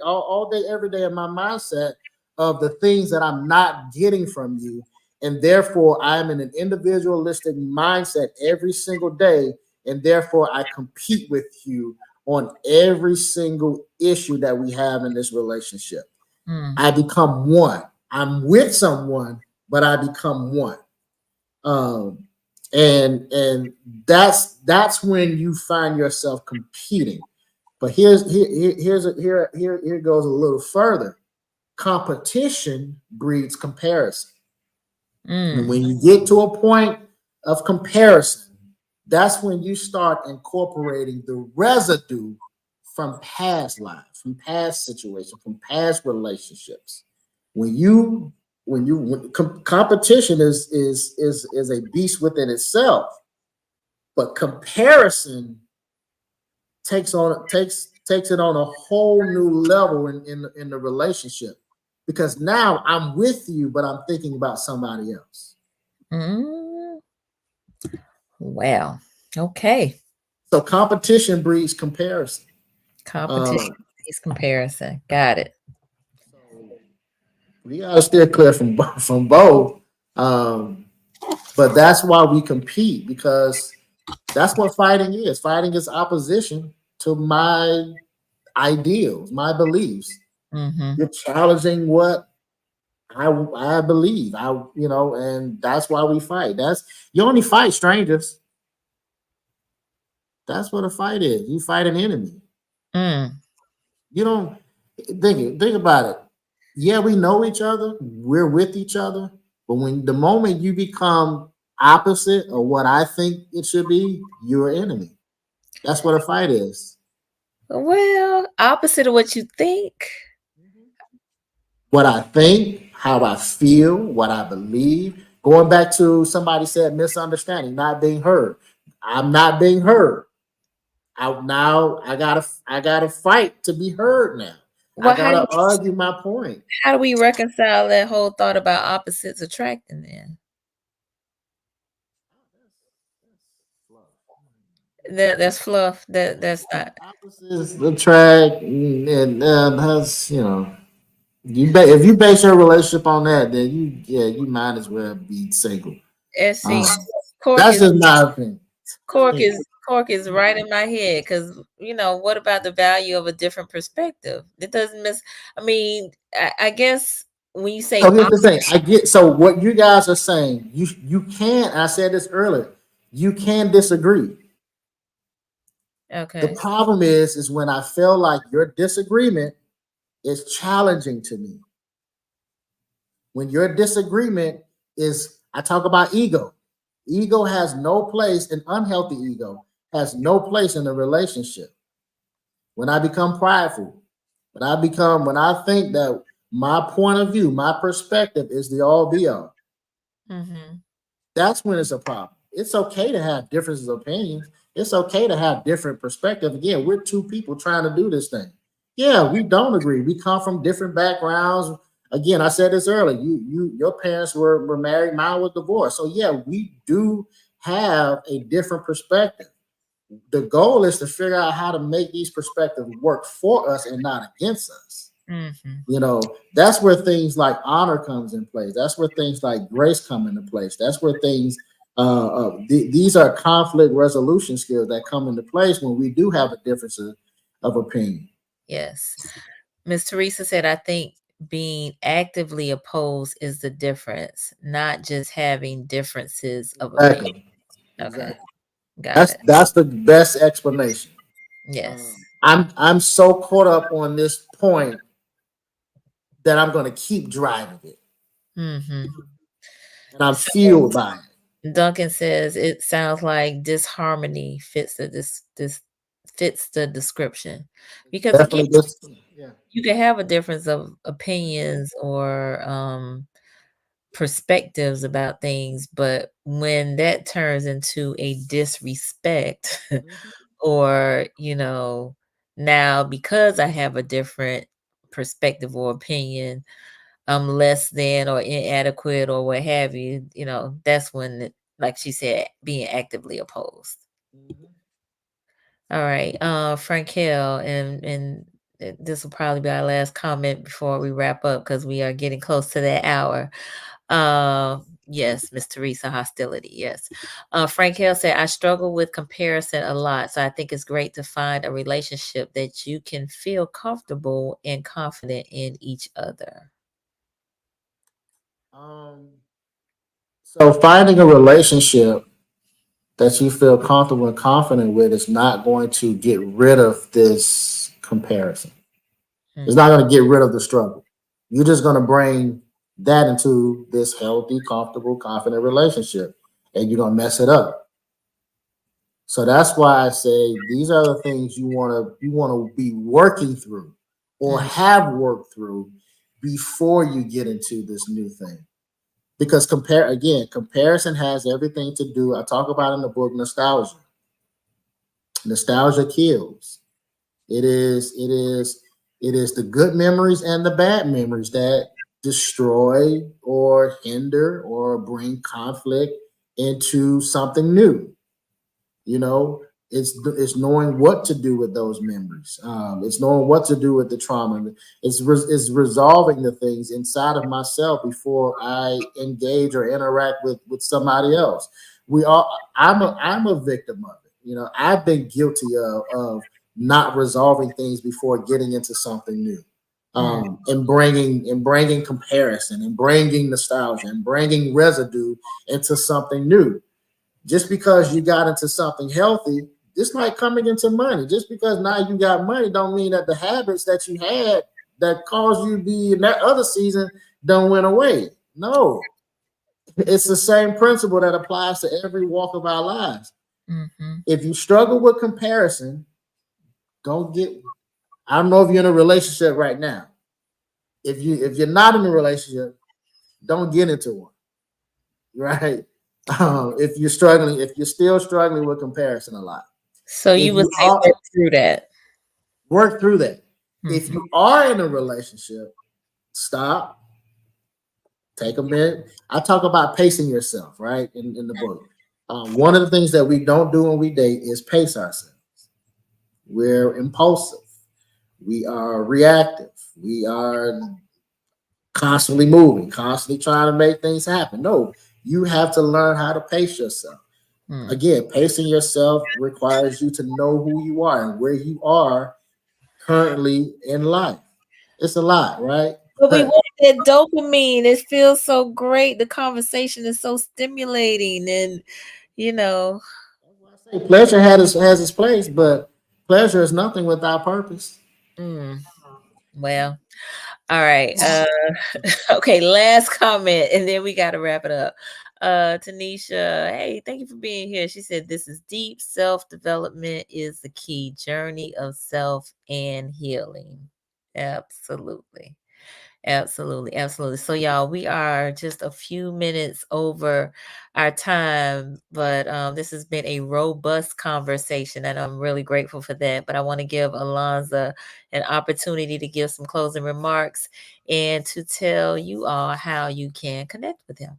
Speaker 3: all day, every day in my mindset of the things that I'm not getting from you, and therefore I'm in an individualistic mindset every single day, and therefore I compete with you on every single issue that we have in this relationship. I become one. I'm with someone, but I become one. and that's when you find yourself competing. But here goes a little further. Competition breeds comparison. And when you get to a point of comparison, that's when you start incorporating the residue from past lives, from past situations, from past relationships. Competition is a beast within itself, but comparison takes it on a whole new level in the relationship, because now I'm with you, but I'm thinking about somebody else.
Speaker 2: Well, okay.
Speaker 3: So competition breeds comparison.
Speaker 2: Competition is comparison. Got it.
Speaker 3: So we gotta steer clear from both. But that's why we compete, because that's what fighting is. Fighting is opposition to my ideals, my beliefs. You're challenging what I believe. And that's why we fight. You only fight strangers. That's what a fight is. You fight an enemy. You don't think about it. Yeah, we know each other. We're with each other. But when the moment you become opposite of what I think it should be, you're an enemy. That's what a fight is.
Speaker 2: Well, opposite of what you think.
Speaker 3: What I think, how I feel, what I believe. Going back to somebody said misunderstanding, not being heard. I'm not being heard. I gotta fight to be heard now.
Speaker 2: Well,
Speaker 3: I gotta argue my point.
Speaker 2: How do we reconcile that whole thought about opposites attracting then? That's fluff. That's not.
Speaker 3: Opposites attract, and that's if you base your relationship on that, then you might as well be single.
Speaker 2: See,
Speaker 3: that's just my opinion.
Speaker 2: Cork is right in my head, because what about the value of a different perspective? It doesn't miss. I mean, I guess when you say,
Speaker 3: so here's the thing, I get. So what you guys are saying, you can. I said this earlier. You can disagree.
Speaker 2: Okay.
Speaker 3: The problem is when I feel like your disagreement is challenging to me. When your disagreement is, I talk about ego. Ego has no place, an unhealthy ego has no place in a relationship. When I become prideful, when I think that my point of view, my perspective is the all be all, that's when it's a problem. It's okay to have differences of opinions. It's okay to have different perspectives. Again, we're two people trying to do this thing. Yeah, we don't agree. We come from different backgrounds. Again, I said this earlier. Your parents were married. Mine was divorced. So yeah, we do have a different perspective. The goal is to figure out how to make these perspectives work for us and not against us. That's where things like honor comes in place. That's where things like grace come into place. That's where things these are conflict resolution skills that come into place when we do have a difference of opinion.
Speaker 2: Yes. Miss Teresa said, I think being actively opposed is the difference, not just having differences of opinion. Okay.
Speaker 3: Exactly. That's the best explanation.
Speaker 2: Yes.
Speaker 3: I'm so caught up on this point that I'm going to keep driving it. And I'm fueled by it.
Speaker 2: Duncan says it sounds like disharmony fits the description, because again, you can have a difference of opinions or perspectives about things, but when that turns into a disrespect or now because I have a different perspective or opinion, I'm less than or inadequate or what have you, that's when, like she said, being actively opposed. All right, Frankel, and this will probably be our last comment before we wrap up, because we are getting close to that hour. Yes, Miss Teresa, hostility. Yes. Frankel said, I struggle with comparison a lot. So I think it's great to find a relationship that you can feel comfortable and confident in each other.
Speaker 3: So finding a relationship that you feel comfortable and confident with is not going to get rid of this comparison. It's not going to get rid of the struggle. You're just going to bring that into this healthy, comfortable, confident relationship, and you're going to mess it up. So that's why I say these are the things you want to be working through or have worked through before you get into this new thing. Because comparison has everything to do. I talk about in the book nostalgia. Nostalgia kills. It is the good memories and the bad memories that destroy or hinder or bring conflict into something new. You know, it's knowing what to do with those memories. It's knowing what to do with the trauma. It's resolving the things inside of myself before I engage or interact with somebody else. I'm a victim of it. You know, I've been guilty of not resolving things before getting into something new. And bringing comparison and bringing nostalgia and bringing residue into something new. Just because you got into something healthy, just like coming into money. Just because now you got money don't mean that the habits that you had that caused you to be in that other season don't went away. No, it's the same principle that applies to every walk of our lives. If you struggle with comparison, don't get. I don't know if you're in a relationship right now. If you're not in a relationship, don't get into one. Right? If you're still struggling with comparison a lot.
Speaker 2: So you would say work through that.
Speaker 3: Work through that. If you are in a relationship, stop. Take a minute. I talk about pacing yourself, right? In the book. One of the things that we don't do when we date is pace ourselves. We're impulsive. We are reactive. We are constantly moving, constantly trying to make things happen. No, you have to learn how to pace yourself. Again, pacing yourself requires you to know who you are and where you are currently in life. It's a lot, right?
Speaker 2: But we want that dopamine. It feels so great. The conversation is so stimulating, and you know,
Speaker 3: pleasure has its place, but pleasure is nothing without purpose.
Speaker 2: Well, all right. Okay, last comment, and then we got to wrap it up. Tanisha, hey, thank you for being here. She said, this is deep. Self-development is the key journey of self and healing. Absolutely. Absolutely. So y'all, we are just a few minutes over our time, but this has been a robust conversation, and I'm really grateful for that. But I want to give Elonza an opportunity to give some closing remarks and to tell you all how you can connect with him.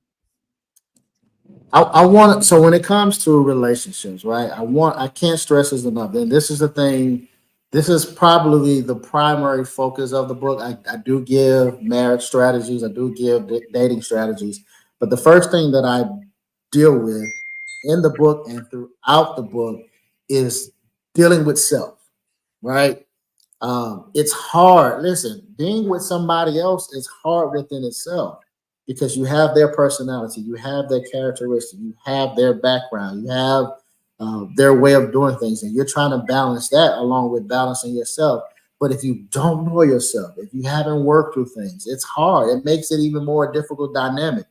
Speaker 3: I want so when it comes to relationships, right? I can't stress this enough. And this is the thing. This is probably the primary focus of the book. I do give marriage strategies. I do give dating strategies. But the first thing that I deal with in the book and throughout the book is dealing with self, right? It's hard. Listen, being with somebody else is hard within itself because you have their personality, you have their characteristics, you have their background, you have their way of doing things, and you're trying to balance that along with balancing yourself. But if you don't know yourself, if you haven't worked through things, it's hard. It makes it even more difficult dynamic.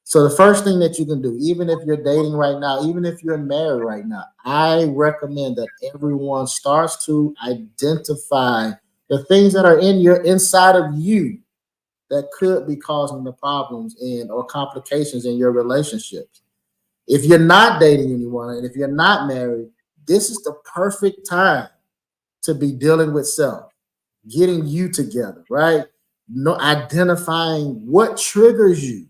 Speaker 3: So the first thing that you can do, even if you're dating right now, even if you're married right now, I recommend that everyone starts to identify the things that are inside of you that could be causing the problems or complications in your relationships. If you're not dating anyone and if you're not married, this is the perfect time to be dealing with self, getting you together, right? Identifying what triggers you,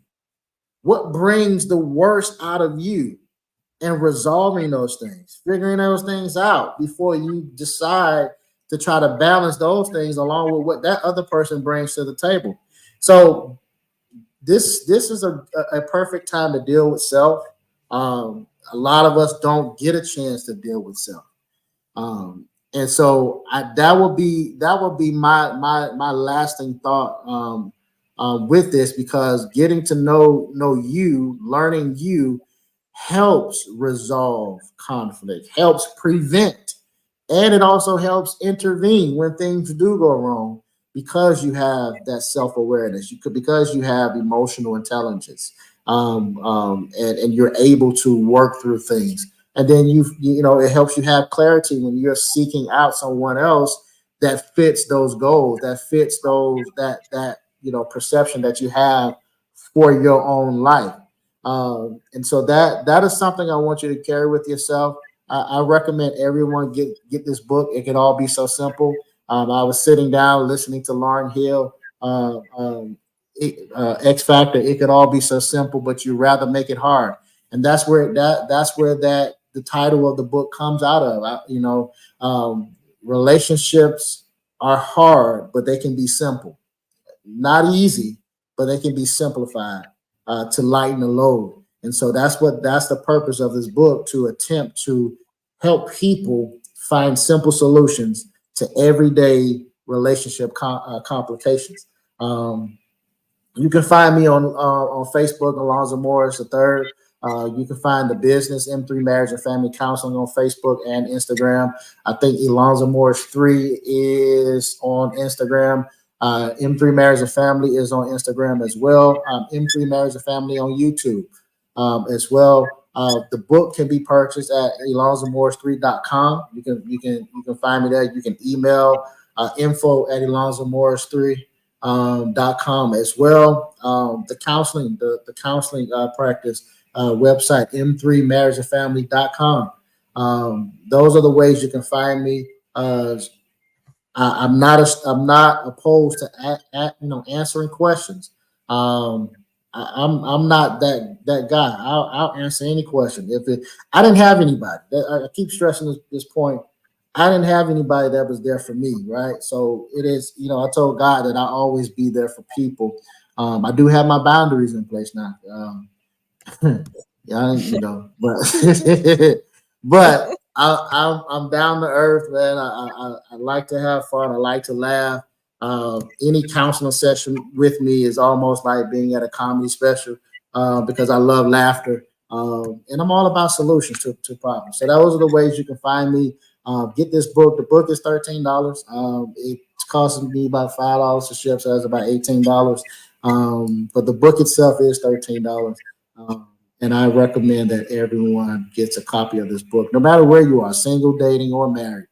Speaker 3: what brings the worst out of you, and resolving those things, figuring those things out before you decide to try to balance those things along with what that other person brings to the table. So this is a perfect time to deal with self. A lot of us don't get a chance to deal with self. And so that would be my lasting thought with this, because getting to know you, learning you helps resolve conflict, helps prevent, and it also helps intervene when things do go wrong because you have that self awareness. You could because you have emotional intelligence, and you're able to work through things. And then it helps you have clarity when you're seeking out someone else that fits those goals, that fits that perception that you have for your own life. And so that is something I want you to carry with yourself. I recommend everyone get this book. It can all be so simple. I was sitting down listening to Lauren Hill, X Factor. It could all be so simple, but you rather make it hard, and that's where the title of the book comes out of. Relationships are hard, but they can be simple. Not easy, but they can be simplified to lighten the load. And so that's the purpose of this book, to attempt to help people find simple solutions to everyday relationship complications. You can find me on Facebook, Elonza Morris III. You can find the business M3 Marriage and Family Counseling on Facebook and Instagram. I think Elonza Morris 3 is on Instagram. M3 Marriage and Family is on Instagram as well. M3 Marriage and Family on YouTube as well. The book can be purchased at elonzamorris3.com. You can find me there. You can email info at elonzamorris3.com as well. The counseling practice website m3marriageandfamily.com. Those are the ways you can find me. I'm not opposed to answering questions. I'm not that guy. I'll answer any question. I didn't have anybody. I keep stressing this point. I didn't have anybody that was there for me, right? So it is. I told God that I always be there for people. I do have my boundaries in place now. Yeah, but but I'm down to earth, man. I like to have fun. I like to laugh. Any counseling session with me is almost like being at a comedy special because I love laughter. And I'm all about solutions to problems. So those are the ways you can find me. Get this book. The book is $13. It's costing me about $5 to ship, so that's about $18. But the book itself is $13. And I recommend that everyone gets a copy of this book, no matter where you are, single, dating, or married.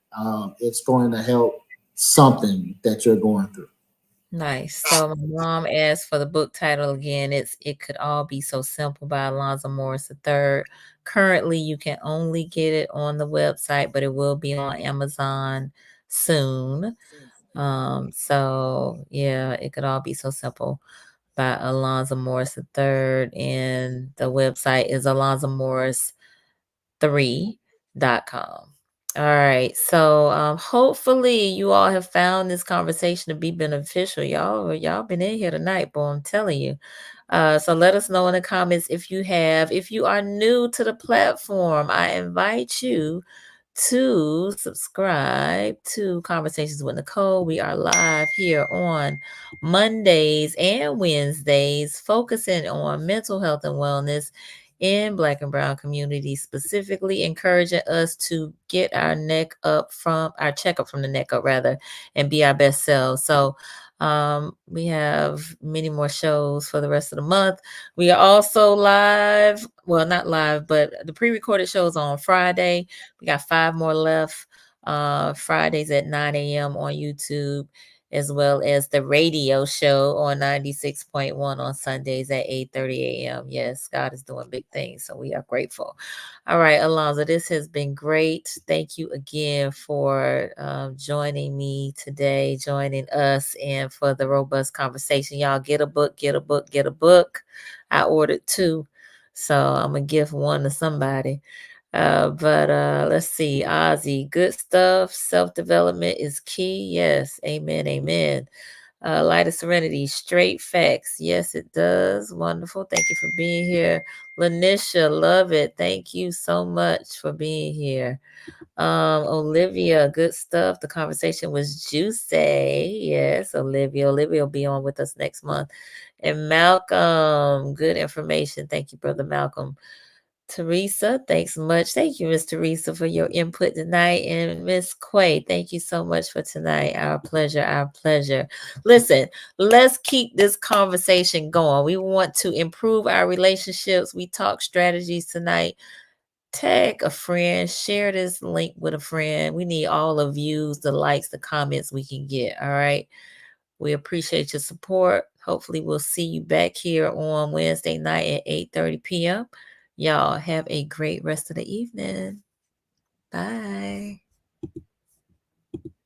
Speaker 3: It's going to help something that you're going through.
Speaker 2: Nice. So my mom asked for the book title again. It Could All Be So Simple by Elonza Morris III. Currently, you can only get it on the website, but it will be on Amazon soon. So yeah, It Could All Be So Simple by Elonza Morris III. And the website is elonzamorris3.com. All right. So hopefully you all have found this conversation to be beneficial. Y'all been in here tonight, boy, I'm telling you. So let us know in the comments if you have. If you are new to the platform, I invite you to subscribe to Conversations with Nicole. We are live here on Mondays and Wednesdays, focusing on mental health and wellness in Black and Brown communities, specifically encouraging us to get our checkup from the neck up rather, and be our best selves. So we have many more shows for the rest of the month. We are also live, well, not live, but the pre-recorded shows on Friday. We got 5 more left. Fridays at 9 a.m. on YouTube, as well as the radio show on 96.1 on Sundays at 8:30 a.m. Yes, God is doing big things, so we are grateful. All right, Elonza, this has been great. Thank you again for joining me today, joining us, and for the robust conversation. Y'all get a book, get a book, get a book. I ordered 2, so I'm going to give one to somebody. But let's see, Ozzy, good stuff. Self-development is key. Yes, amen, amen. Light of Serenity, straight facts. Yes, it does. Wonderful. Thank you for being here. Lanisha, love it. Thank you so much for being here. Olivia, good stuff. The conversation was juicy. Yes, Olivia. Olivia will be on with us next month. And Malcolm, good information. Thank you, Brother Malcolm. Teresa, thanks much. Thank you, Miss Teresa, for your input tonight. And Miss Quay, thank you so much for tonight. Our pleasure, our pleasure. Listen, let's keep this conversation going. We want to improve our relationships. We talk strategies tonight. Tag a friend, share this link with a friend. We need all the views, the likes, the comments we can get. All right. We appreciate your support. Hopefully, we'll see you back here on Wednesday night at 8:30 p.m. Y'all have a great rest of the evening. Bye.